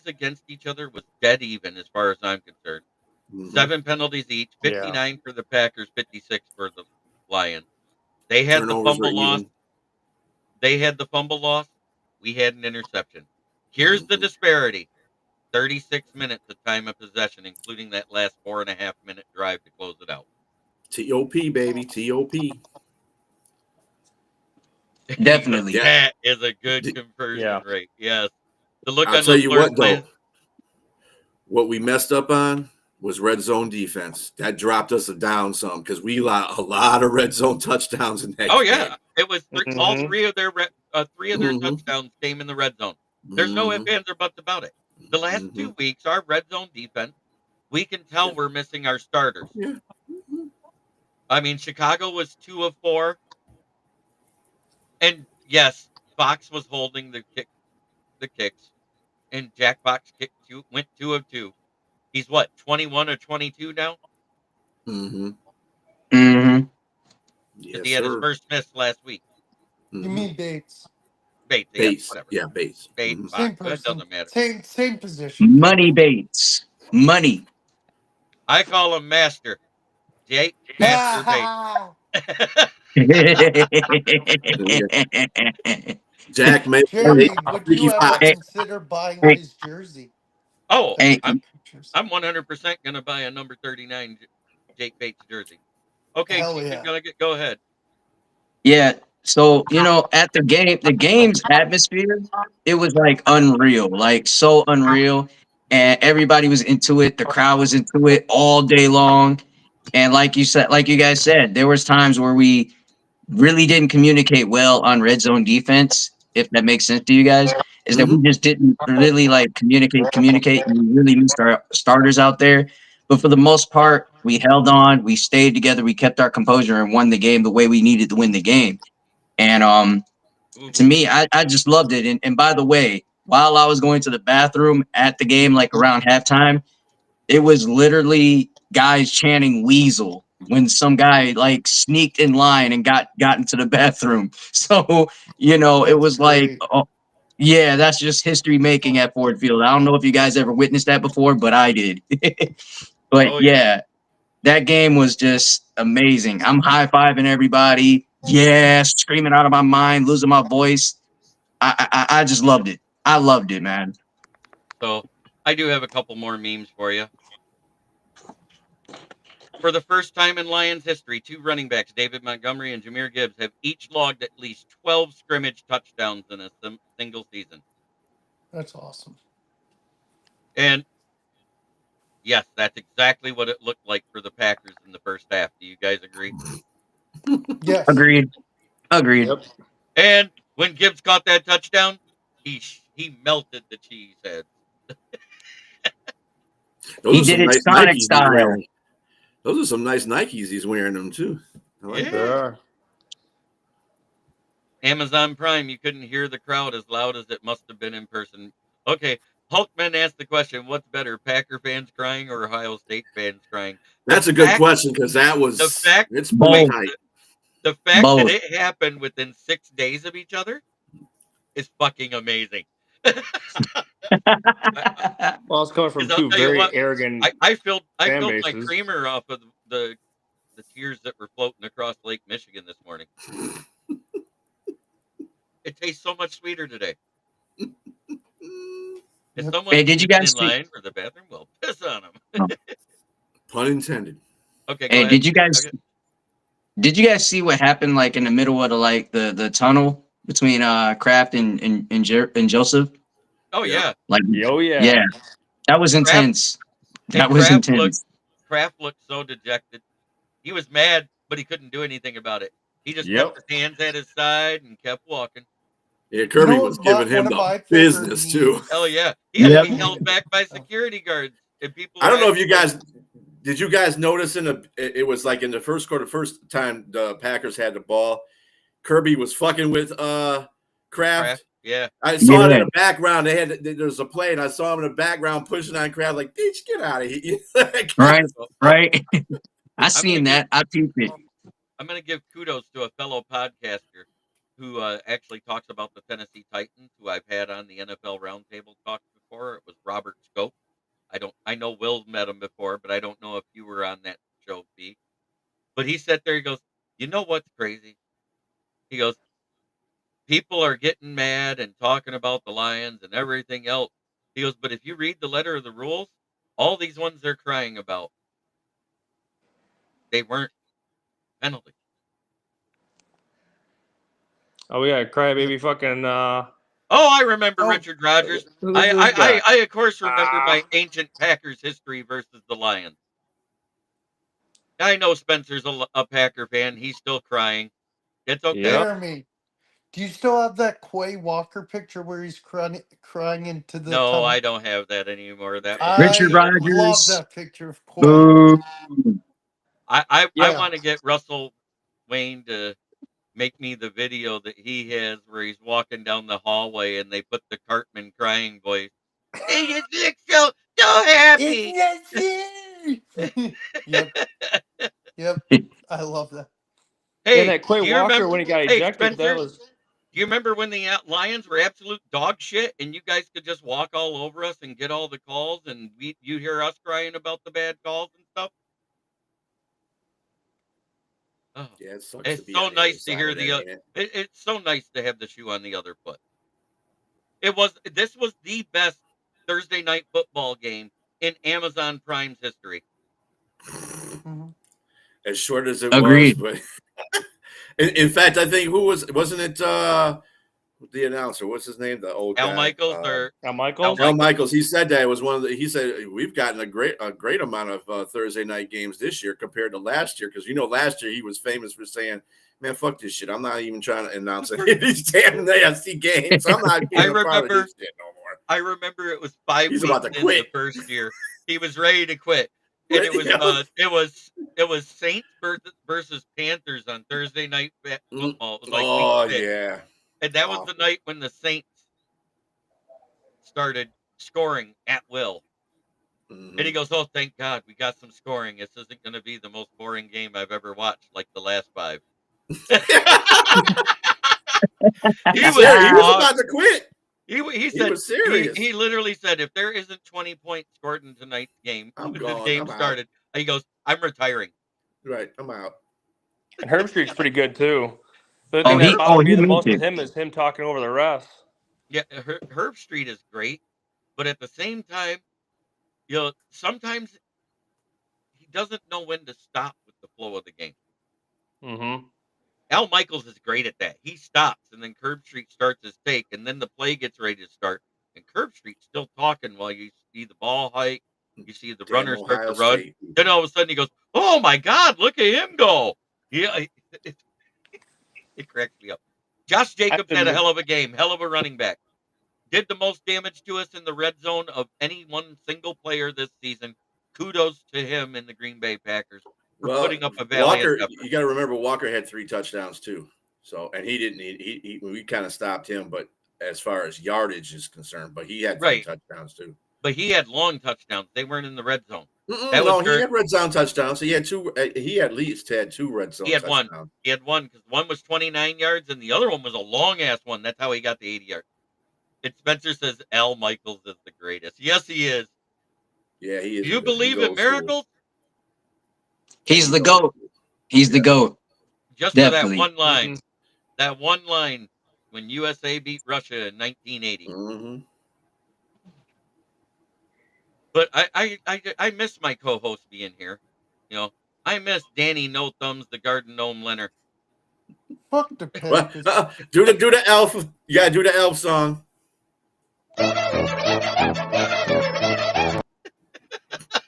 against each other was dead even as far as I'm concerned. 7 penalties each, 59 for the Packers, 56 for the Lions. They had the fumble loss. They had the fumble loss. We had an interception. Here's the disparity. 36 minutes of time of possession, including that last 4.5-minute drive to close it out. TOP, baby. TOP. Definitely. That is a good conversion rate. Yes. The look I'll on tell you what, though. face. What we messed up on was red zone defense. That dropped us down some because we got a lot of red zone touchdowns in that game. Yeah. It was all 3 of their touchdowns came in the red zone. There's no ifs, ands, or buts about it. The last 2 weeks, our red zone defense, we can tell we're missing our starters. Yeah. I mean, Chicago was 2 of 4. And yes, Fox was holding the kicks. And Jack Fox went 2 of 2. He's what, 21 or 22 now? Mm-hmm. Yes, he had his first miss last week. You mean Bates? Bates, whatever. Yeah, Bates. Bates, Same Fox, that person. doesn't matter. Same position. Money Bates. Money. I call him Master. Jake Master Jack made Jeremy, would you ever consider buying his jersey? Oh, I'm 100% going to buy a number 39 Jake Bates jersey. Okay, go ahead. Yeah. So, at the game's atmosphere, it was like unreal, like so unreal. And everybody was into it. The crowd was into it all day long. And like you guys said, there was times where we really didn't communicate well on red zone defense, if that makes sense to you guys, is that we just didn't really like communicate, and we really missed our starters out there. But for the most part, we held on, we stayed together, we kept our composure and won the game the way we needed to win the game. And to me, I just loved it. And by the way, while I was going to the bathroom at the game, like around halftime, it was literally guys chanting "Weasel" when some guy like sneaked in line and got into the bathroom. So, it was like, yeah, that's just history making at Ford Field. I don't know if you guys ever witnessed that before, but I did. But yeah, that game was just amazing. I'm high-fiving everybody. Yeah, screaming out of my mind, losing my voice. I just loved it. I loved it, man. So I do have a couple more memes for you. For the first time in Lions history, 2 running backs, David Montgomery and Jahmyr Gibbs, have each logged at least 12 scrimmage touchdowns in a single season. That's awesome. And yes, that's exactly what it looked like for the Packers in the first half. Do you guys agree? Yes. Agreed. Yep. And when Gibbs caught that touchdown, he melted the cheese heads. He did it Sonic style. Those are some nice Nikes he's wearing them too. I like that. Amazon Prime, you couldn't hear the crowd as loud as it must have been in person. Okay, Hulkman asked the question, what's better, Packer fans crying or Ohio State fans crying? That's a good question because that was the fact it's both. The fact that it happened within 6 days of each other is fucking amazing. Well, it's coming from 2 very arrogant. I filled my creamer off of the tears that were floating across Lake Michigan this morning. It tastes so much sweeter today. If someone did you guys in line for the bathroom, well, piss on them. Pun intended. Okay. Hey, did you guys see what happened like in the middle of the tunnel between Kraft and Joseph? Oh yeah. Yeah. That was intense. That was intense. Kraft looked so dejected. He was mad, but he couldn't do anything about it. He just kept his hands at his side and kept walking. Yeah, Kirby was giving him one of my the favorite business too. memes- Hell yeah. He had to Yep. be held back by security guards. And people I don't were know if you acting like- guys did you guys notice it was like in the first quarter, first time the Packers had the ball, Kirby was fucking with Kraft. Kraft. Yeah. I saw it in Yeah. the background. There was a play, and I saw him in the background pushing on Kraft, like, bitch, get out of here. Right. Right. I gonna seen that. I peeped it. I'm going to give kudos to a fellow podcaster who actually talks about the Tennessee Titans, who I've had on the NFL Roundtable talk before. It was Robert Scope. I know Will met him before, but I don't know if you were on that show, B. But he sat there, he goes, you know what's crazy? He goes, people are getting mad and talking about the Lions and everything else. He goes, but if you read the letter of the rules, all these ones they're crying about, they weren't penalties. Oh, we got a crybaby fucking. Oh, I remember Richard Rodgers. Who's this guy? I of course remember my ancient Packers history versus the Lions. I know Spencer's a Packer fan. He's still crying. It's okay. Jeremy, do you still have that Quay Walker picture where he's crying into the No, tunnel? I don't have that anymore. That Richard I love Rodgers. that picture of Quay. Boo. I Yeah. want to get Russell Wayne to make me the video that he has where he's walking down the hallway and they put the Cartman crying voice. He just looks so happy. Yep. Yep. I love that. Hey, And that Quay do you Walker remember- when he got hey, ejected, Spencer, that was. do you remember when the Lions were absolute dog shit and you guys could just walk all over us and get all the calls and you hear us crying about the bad calls and stuff? Oh, Yeah, it sucks it's to be so on the other nice to side hear of that, the. ain't it? It's so nice to have the shoe on the other foot. This was the best Thursday night football game in Amazon Prime's history. As short as it Agreed. was, but in fact, I think wasn't it the announcer? What's his name? The old Al guy, Michaels or Al Michaels? Al Michaels. He said that it was one of the. He said we've gotten a great amount of Thursday night games this year compared to last year, because last year he was famous for saying, "Man, fuck this shit. I'm not even trying to announce any of these damn AFC games. I'm not being a part of this shit no more." I remember it was 5 He's weeks about to in the quit. first year. He was ready to quit. And it was Saints versus Panthers on Thursday night football. It was like week 6. Yeah. And that was the night when the Saints started scoring at will. Mm-hmm. And he goes, "Oh, thank God, we got some scoring. This isn't going to be the most boring game I've ever watched, like the last 5." He was about to quit. He said, was serious. He literally said, if there isn't 20 points scored in tonight's game, I'm this gone. game I'm out. started. He goes, "I'm retiring." Right, I'm out. And Herb Street's pretty good, too. The Oh, thing that he- bothered me he the most moved with him is him talking over the refs. Yeah, Herb Street is great, but at the same time, sometimes he doesn't know when to stop with the flow of the game. Mm-hmm. Al Michaels is great at that. He stops, and then Curb Street starts his take, and then the play gets ready to start. And Curb Street's still talking while you see the ball hike, you see the runner start to run. State. Then all of a sudden he goes, "Oh my God, look at him go!" Yeah, it cracks me up. Josh Jacobs had a hell of a game, hell of a running back. Did the most damage to us in the red zone of any one single player this season. Kudos to him and the Green Bay Packers for putting up a valiant Walker, effort. you got to remember Walker had 3 touchdowns too. So, and he didn't. We kind of stopped him, but as far as yardage is concerned, but he had 3 touchdowns too. But he had long touchdowns. They weren't in the red zone. He had red zone touchdowns. So he had 2. He at least had 2 red zone. He had touchdowns. one. He had one because one was 29 yards and the other one was a long ass one. That's how he got the 80 yards. And Spencer says Al Michaels is the greatest. Yes, he is. Yeah, he is. Do you believe in miracles? He's the GOAT. He's the GOAT. Just Definitely. for that one line. That one line when USA beat Russia in 1980. Mm-hmm. But I miss my co-host being here. I miss Danny No Thumbs, the Garden Gnome Leonard. Fuck the Packers. Do the elf. You gotta do the elf song.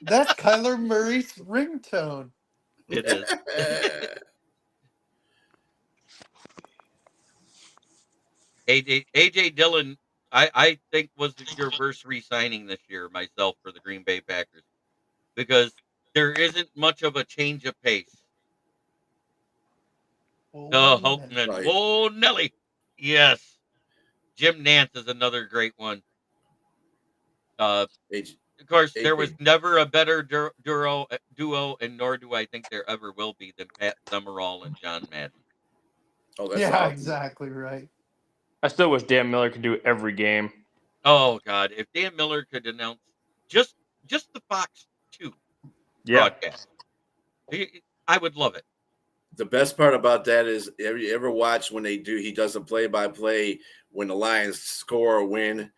That's Kyler Murray's ringtone. It is. AJ Dillon, I think was your worst re-signing this year myself for the Green Bay Packers because there isn't much of a change of pace. Oh, Holtman. Right. Oh, Nelly. Yes. Jim Nance is another great one. Of course, there was never a better duo, and nor do I think there ever will be than Pat Summerall and John Madden. Oh, that's yeah, awesome. exactly right. I still wish Dan Miller could do every game. Oh God, if Dan Miller could announce just the Fox 2 broadcast, I would love it. The best part about that is, you ever watch when he does a play-by-play when the Lions score or win,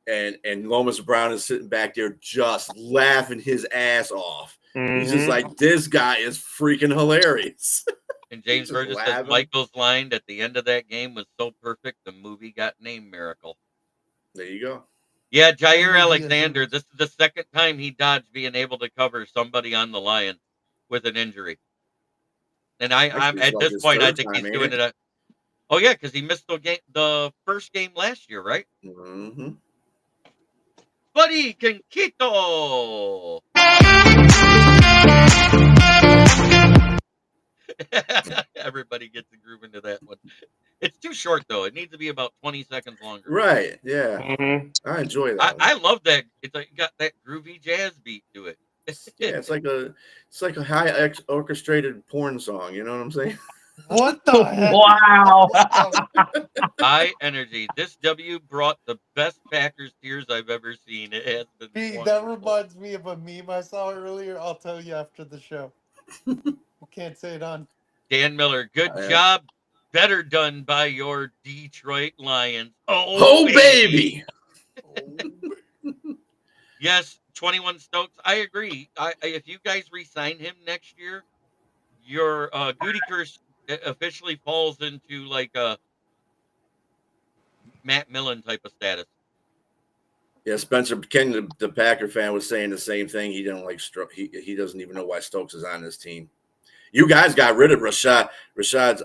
and Lomas Brown is sitting back there just laughing his ass off. Mm-hmm. He's just like, this guy is freaking hilarious. And James Burgess says Michael's line at the end of that game was so perfect, the movie got named Miracle. There you go. Yeah, Jair Alexander, this is the second time he dodged being able to cover somebody on the Lions with an injury. And I'm at this point, I think he's doing it. Oh yeah, because he missed the first game last year, right? Mm-hmm. Buddy Quinquito. Everybody gets a groove into that one. It's too short though. It needs to be about 20 seconds longer. Right. Yeah. Mm-hmm. I enjoy that. I love that. It's like got that groovy jazz beat to it. Yeah, it's like a high orchestrated porn song. You know what I'm saying? What the heck? Wow. High energy. This W brought the best Packers tears I've ever seen. It has been Pete, wonderful. that reminds me of a meme I saw earlier. I'll tell you after the show. We can't say it on. Dan Miller, good job. Better done by your Detroit Lions. Oh baby. Yes, 21 Stokes. I agree. If you guys re-sign him next year, your Goody Curse officially falls into like a Matt Millen type of status. Yeah, Spencer Ken, the Packer fan, was saying the same thing. He don't like he doesn't even know why Stokes is on this team. You guys got rid of Rashad's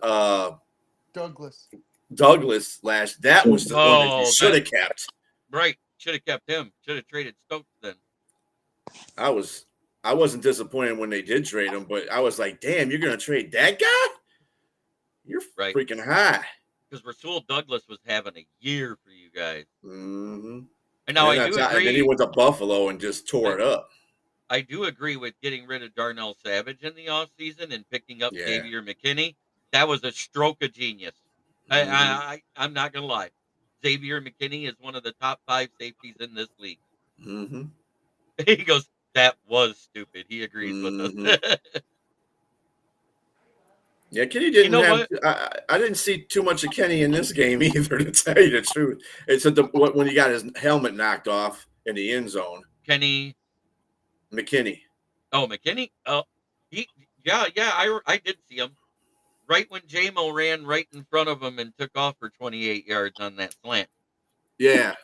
Douglas last. That was the one that you should have kept. Right. Should have kept him. Should have traded Stokes then. I wasn't disappointed when they did trade him, but I was like, damn, you're gonna trade that guy? You're freaking high. Because Rasul Douglas was having a year for you guys. Mm-hmm. And now I do agree. And then he went to Buffalo and just tore it up. I do agree with getting rid of Darnell Savage in the offseason and picking up Xavier McKinney. That was a stroke of genius. Mm-hmm. I'm not going to lie. Xavier McKinney is one of the top 5 safeties in this league. Mm-hmm. He goes, that was stupid. He agrees with us. Yeah, Kenny didn't have. I didn't see too much of Kenny in this game either, to tell you the truth. It's when he got his helmet knocked off in the end zone. Kenny McKinney. Oh, McKinney. Oh, I did see him right when J-Mo ran right in front of him and took off for 28 yards on that slant. Yeah.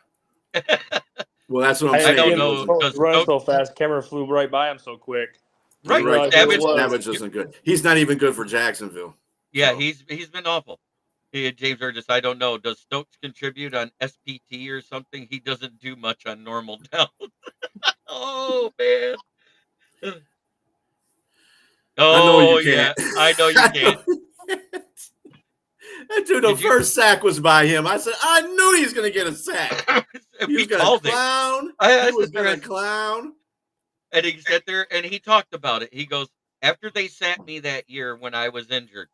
Well, that's what I'm saying. I don't know. Run so fast, camera flew right by him so quick. Right. Savage isn't good. He's not even good for Jacksonville. Yeah, so. He's been awful. James Burgess, I don't know. Does Stokes contribute on SPT or something? He doesn't do much on normal downs. Oh, man. Oh, yeah. I know you can't. Dude, the first sack was by him. I said, I knew he was going to get a sack. He was going to clown. He was going to clown. And he sat there and he talked about it. He goes, after they sat me that year when I was injured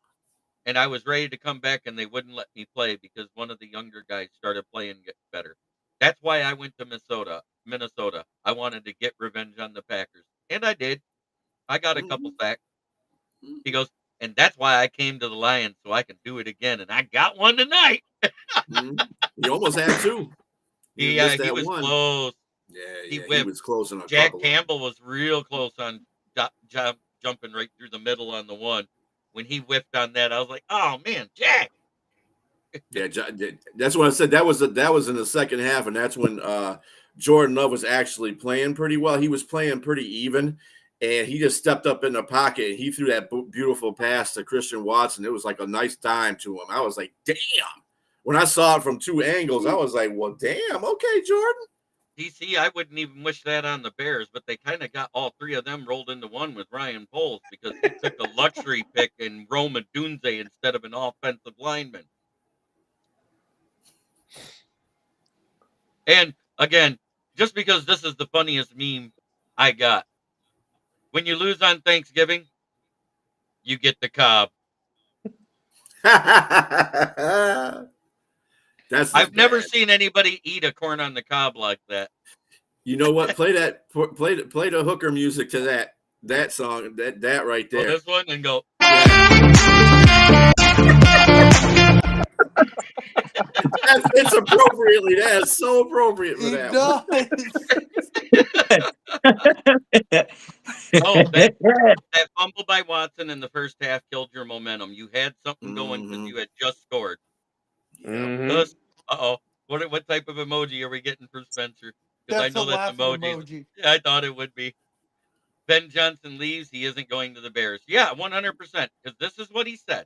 and I was ready to come back and they wouldn't let me play because one of the younger guys started playing better. That's why I went to Minnesota. I wanted to get revenge on the Packers. And I did. I got a couple sacks. He goes, and that's why I came to the Lions so I can do it again. And I got one tonight. You almost had 2. He was close. Yeah, he was close on a Jack couple Campbell was real close on jumping right through the middle on the one. When he whiffed on that, I was like, "Oh man, Jack!" Yeah, that's what I said. That was in the second half, and that's when Jordan Love was actually playing pretty well. He was playing pretty even, and he just stepped up in the pocket and he threw that beautiful pass to Christian Watson. It was like a nice dime to him. I was like, damn. When I saw it from two angles, I was like, well, damn, okay, Jordan. DC, I wouldn't even wish that on the Bears, but they kind of got all three of them rolled into one with Ryan Poles because he took a luxury pick in Roma Dunze instead of an offensive lineman. And again, just because this is the funniest meme I got. When you lose on Thanksgiving, you get the Cobb. I've never seen anybody eat a corn on the cob like that. You know what? Play the hooker music to that song, that right there. This one and go. That fits appropriately. That is so appropriate for that. That fumble by Watson in the first half killed your momentum. You had something going because you had just scored. Uh-oh. What type of emoji are we getting from Spencer? Because I know that's emoji. Yeah, I thought it would be. Ben Johnson leaves. He isn't going to the Bears. Yeah, 100%. Because this is what he said.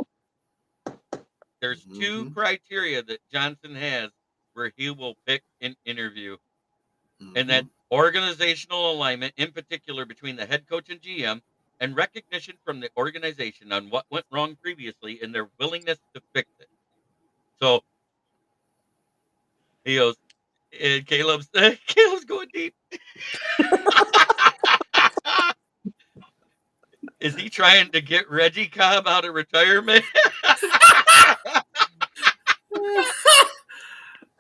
There's two criteria that Johnson has where he will pick an interview. And that organizational alignment, in particular between the head coach and GM, and recognition from the organization on what went wrong previously and their willingness to fix it. So he goes, and Caleb's going deep. Is he trying to get Reggie Cobb out of retirement?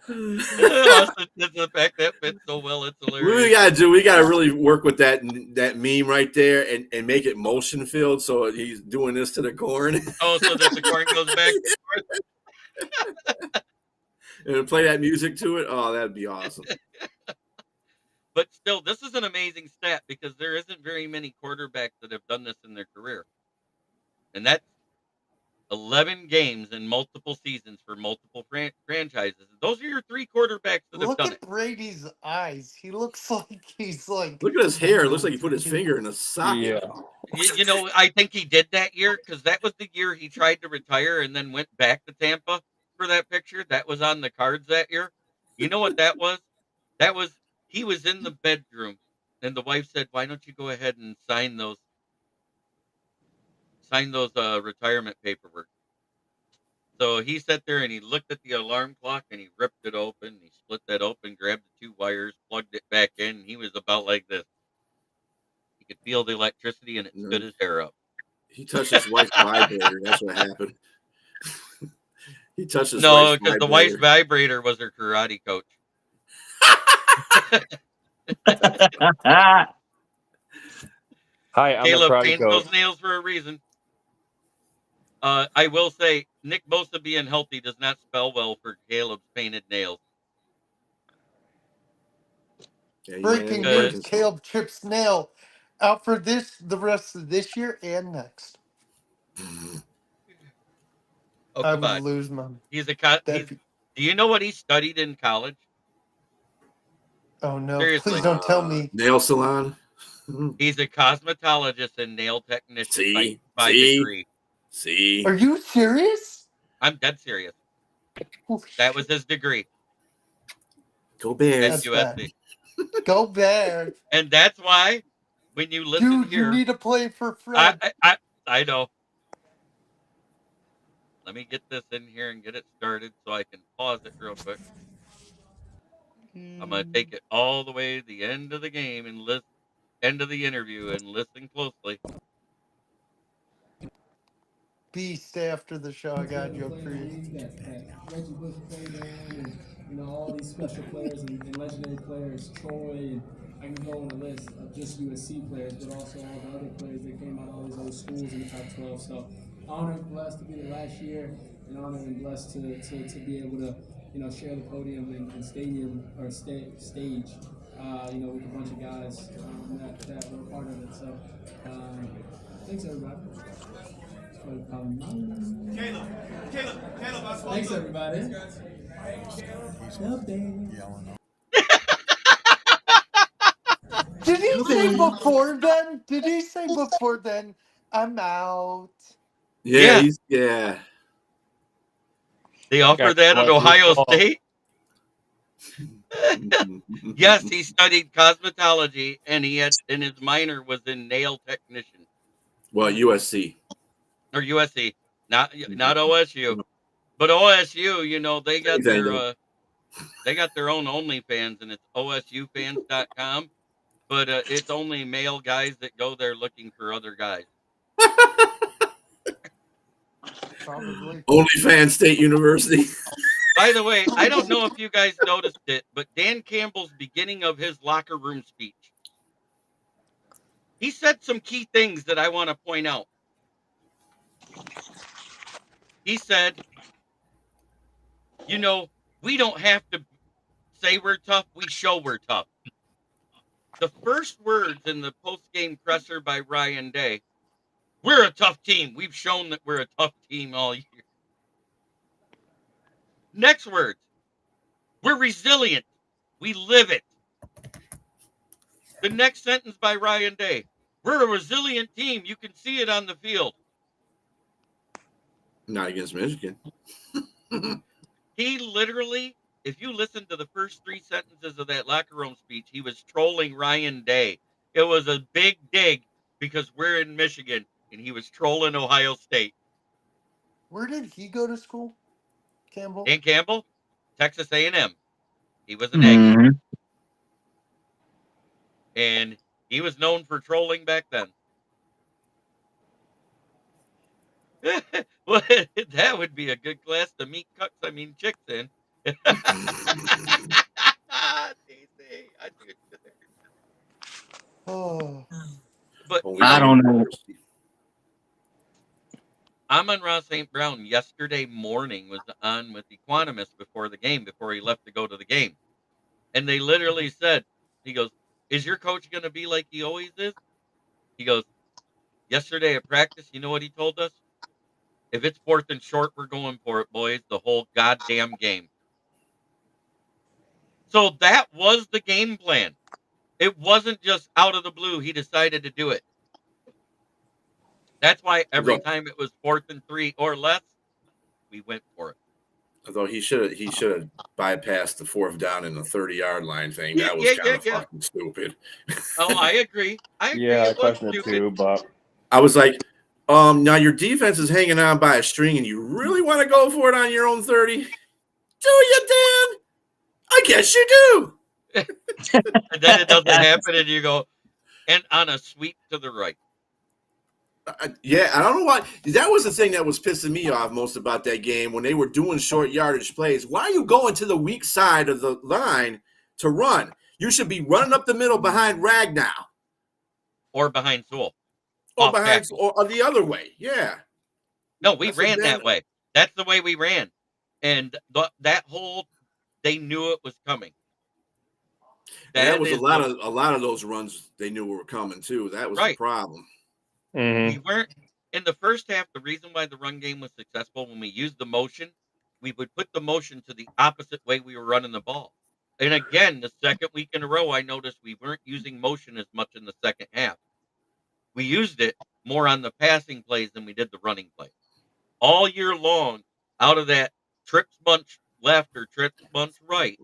The fact that fits so well, it's hilarious. What we gotta do? We gotta really work with that meme right there and make it motion filled. So he's doing this to the corn. Oh, so that the corn goes back and forth. And play that music to it. Oh, that'd be awesome. But still, this is an amazing stat because there isn't very many quarterbacks that have done this in their career. And that's 11 games in multiple seasons for multiple franchises. Those are your three quarterbacks that have done it. Look at Brady's eyes. He looks like he's like... Look at his hair. It looks like he put his finger in a socket. Yeah. You know, I think he did that year because that was the year he tried to retire and then went back to Tampa for that picture. That was on the cards that year. You know what that was? That was... He was in the bedroom, and the wife said, "Why don't you go ahead and sign those retirement paperwork?" So he sat there and he looked at the alarm clock and he ripped it open. He split that open, grabbed the two wires, plugged it back in. And he was about like this. He could feel the electricity and it stood his hair up. He touched his wife's vibrator. That's what happened. He touched his wife's vibrator. No, because the wife's vibrator was her karate coach. Hi, I'm Caleb paints those nails for a reason. I will say, Nick Bosa being healthy does not spell well for Caleb's painted nails. Breaking news: Caleb Chip's nail out for the rest of this year and next. Oh, I would lose my. Do you know what he studied in college? Oh no! Seriously. Please don't tell me. Nail salon. He's a cosmetologist and nail technician by degree. See? Are you serious? I'm dead serious. That was his degree. Go Bears. USC. Go Bears. And that's why when you listen Dude, here, you need to play for Fred. I know. Let me get this in here and get it started so I can pause it real quick. I'm going to take it all the way to the end of the game and end of the interview and listen closely. Beast after the show. I got you for you. Reggie Bush played on, and all these special players and legendary players, Troy, and I can go on a list of just USC players, but also all the other players that came out of all these other schools in the top 12. So honored and blessed to be the last year, and honored and blessed to be able to share the podium and stadium or stage, with a bunch of guys that were part of it. So thanks everybody. Caleb, thanks everybody. say before then? Did he say before then? I'm out. Yeah, Yeah. They offer that at Ohio State? Yes, he studied cosmetology, and his minor was in nail technician. Well, USC or USC, not OSU, but OSU. You know they got their own OnlyFans, and it's OSUfans.com. But it's only male guys that go there looking for other guys. Probably. OnlyFans State University. By the way, I don't know if you guys noticed it, but Dan Campbell's beginning of his locker room speech, he said some key things that I want to point out. He said, you know, we don't have to say we're tough, we show we're tough. The first words in the post-game presser by Ryan Day, we're a tough team. We've shown that we're a tough team all year. Next words, we're resilient. We live it. The next sentence by Ryan Day, we're a resilient team. You can see it on the field. Not against Michigan. He literally, if you listen to the first 3 sentences of that locker room speech, he was trolling Ryan Day. It was a big dig because we're in Michigan, and he was trolling Ohio State. Where did he go to school, Campbell? Dan Campbell, Texas A&M. He was an Aggie. And he was known for trolling back then. Well, that would be a good class to meet chicks in. Oh. But I don't know. Amon-Ra St. Brown yesterday morning was on with Equanimous before the game, before he left to go to the game. And they literally said, he goes, is your coach going to be like he always is? He goes, yesterday at practice, you know what he told us? If it's 4th and short, we're going for it, boys, the whole goddamn game. So that was the game plan. It wasn't just out of the blue. He decided to do it. That's why every time it was 4th and 3 or less, we went for it. Although he should have bypassed the 4th down in the 30-yard line thing. That was kind of fucking stupid. Oh, I agree. Yeah, I question it too, but I was like, now your defense is hanging on by a string, and you really want to go for it on your own 30? Do you, Dan? I guess you do. And then it doesn't happen, and you go, and on a sweep to the right. Yeah, I don't know why. That was the thing that was pissing me off most about that game when they were doing short yardage plays. Why are you going to the weak side of the line to run? You should be running up the middle behind Ragnow. Or behind Sewell. Or the other way, yeah. No, we ran that way. That's the way we ran. And that whole, they knew it was coming. That was a lot of those runs they knew were coming too. That was the problem. Mm-hmm. We weren't in the first half. The reason why the run game was successful, when we used the motion, we would put the motion to the opposite way we were running the ball. And again, the second week in a row, I noticed we weren't using motion as much in the second half. We used it more on the passing plays than we did the running plays. All year long, out of that trips bunch left or trips bunch right,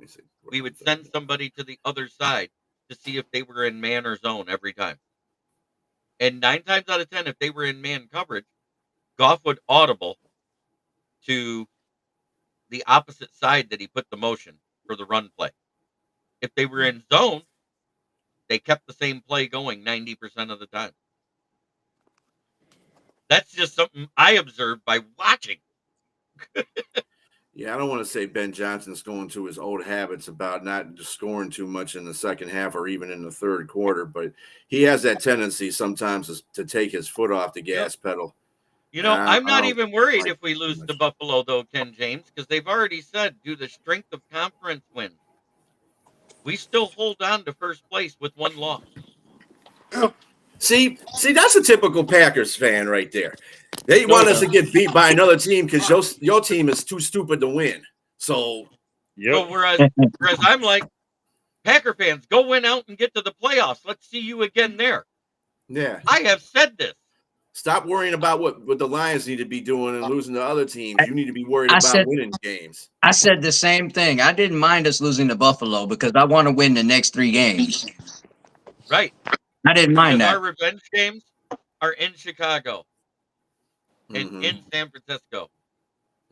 we would send somebody to the other side to see if they were in man or zone every time. And 9 times out of 10, if they were in man coverage, Goff would audible to the opposite side that he put the motion for the run play. If they were in zone, they kept the same play going 90% of the time. That's just something I observed by watching. Yeah, I don't want to say Ben Johnson's going to his old habits about not scoring too much in the second half or even in the third quarter, but he has that tendency sometimes to take his foot off the gas pedal. You know, I'm not even worried if we lose to Buffalo, though, Ken James, because they've already said, due to the strength of conference wins, we still hold on to first place with 1 loss. See, that's a typical Packers fan right there. They want us to get beat by another team because your team is too stupid to win. So, whereas I'm like, Packer fans, go win out and get to the playoffs. Let's see you again there. Yeah. I have said this. Stop worrying about what the Lions need to be doing and losing to other teams. You need to be worried I about said- winning games. I said the same thing. I didn't mind us losing to Buffalo because I want to win the next 3 games. Right. I didn't mind Because that. our revenge games are in Chicago and Mhm. in San Francisco.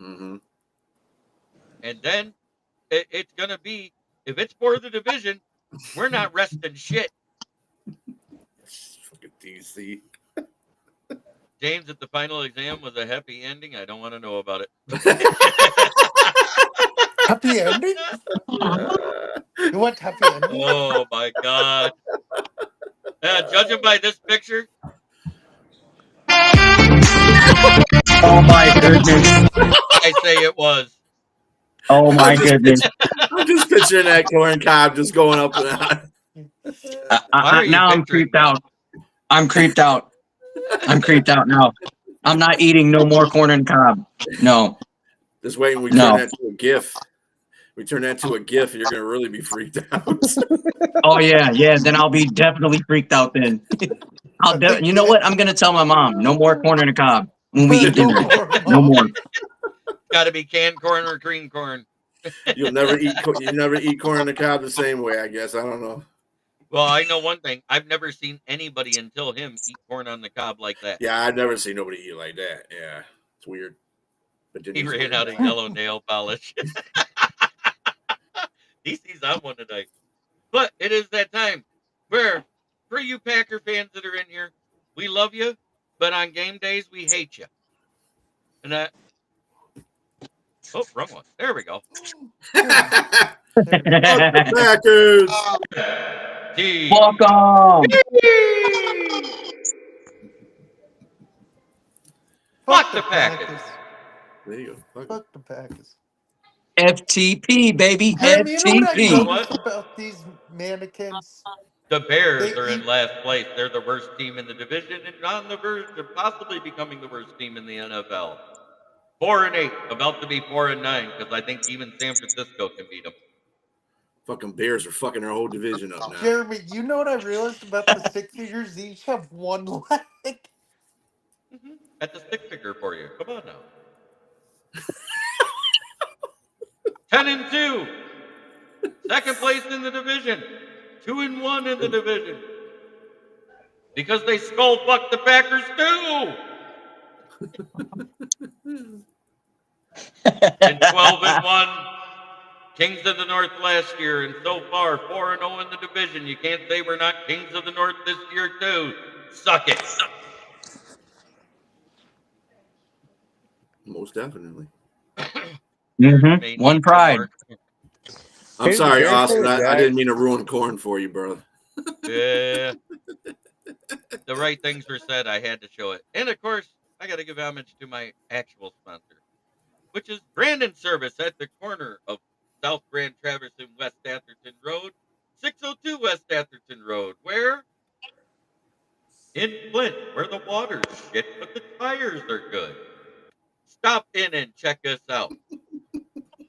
Mhm. And then it's going to be, if it's for the division, we're not resting shit. Fucking DC. James, if the final exam was a happy ending, I don't want to know about it. Happy ending? You want happy ending? Oh my God. Judging by this picture, Oh my goodness. I say it was. Oh my goodness. I'm just picturing that corn cob just going up and out. Why are you Now I'm picturing creeped out. I'm creeped out. I'm creeped out now. I'm not eating no more corn and cob. No. Just wait when we No. turn that to a GIF. We turn that to a GIF, and you're gonna really be freaked out. Oh yeah, yeah. Then I'll be definitely freaked out. Then you know what? I'm gonna tell my mom. No more corn and a cob when we eat dinner. No more. Got to be canned corn or green corn. You never eat corn on the cob the same way. I guess I don't know. Well, I know one thing. I've never seen anybody until him eat corn on the cob like that. Yeah, I've never seen nobody eat like that. Yeah, it's weird. But He ran out of yellow nail polish. DC's on one tonight. But it is that time where, for you Packer fans that are in here, we love you, but on game days, we hate you. And that. Oh, wrong one. There we go. Packers. Walk on. Fuck the Packers. There you go. Fuck the Packers. FTP, baby. Jim, you know what I FTP. noticed about these mannequins? The Bears They are in eat- last place. They're the worst team in the division and on the verge of possibly becoming the worst team in the NFL. 4-8, about to be 4-9, because I think even San Francisco can beat them. Fucking Bears are fucking our whole division up now. Jeremy, you know what I realized about the stick figures? They each have one leg. That's a stick figure for you. Come on now. 10-2. Second place in the division. 2-1 in the division. Because they skull fucked the Packers too. And 12-1. Kings of the North last year, and so far 4-0 in the division. You can't say we're not Kings of the North this year too. Suck it. Most definitely. Mm-hmm. One pride. I'm sorry, Austin. I didn't mean to ruin corn for you, brother. Yeah. The right things were said. I had to show it. And of course, I got to give homage to my actual sponsor, which is Brandon Service at the corner of South Grand Traverse and West Atherton Road, 602 West Atherton Road, where? In Flint, where the water's shit, but the tires are good. Stop in and check us out.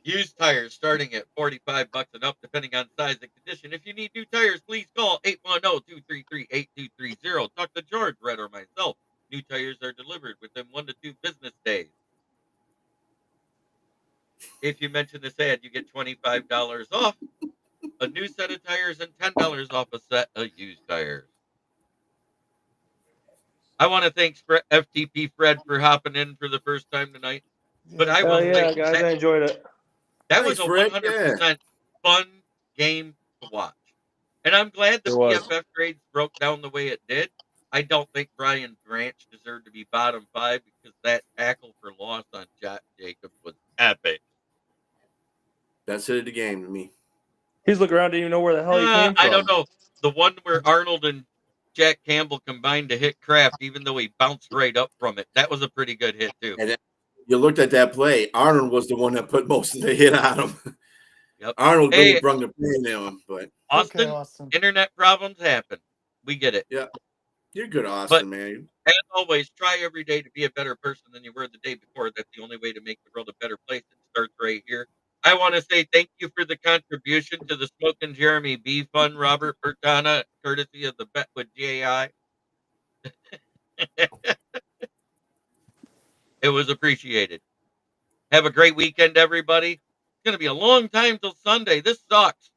Used tires starting at $45 and up, depending on size and condition. If you need new tires, please call 810-233-8230. Talk to George, Red, or myself. New tires are delivered within 1 to 2 business days. If you mention this ad, you get $25 off a new set of tires and $10 off a set of used tires. I want to thank FTP Fred for hopping in for the first time tonight. But I will say, guys, I enjoyed it. That Thanks, was a Fred. 100% fun game to watch. And I'm glad the It was. PFF grades broke down the way it did. I don't think Brian Branch deserved to be bottom 5 because that tackle for loss on Josh Jacobs was epic. That's it of the game to me. He's looking around, didn't even know where the hell he came from. I don't know. The one where Arnold and Jack Campbell combined to hit Kraft, even though he bounced right up from it. That was a pretty good hit, too. And you looked at that play. Arnold was the one that put most of the hit on him. Yep. Arnold really brung the play on him, but Austin, internet problems happen. We get it. Yeah. You're good, Austin, man. As always, try every day to be a better person than you were the day before. That's the only way to make the world a better place. It starts right here I want to say thank you for the contribution to the Smoking Jeremy B Fund, Robert Bertana, courtesy of the Bet with JI. It was appreciated. Have a great weekend, everybody. It's going to be a long time till Sunday. This sucks.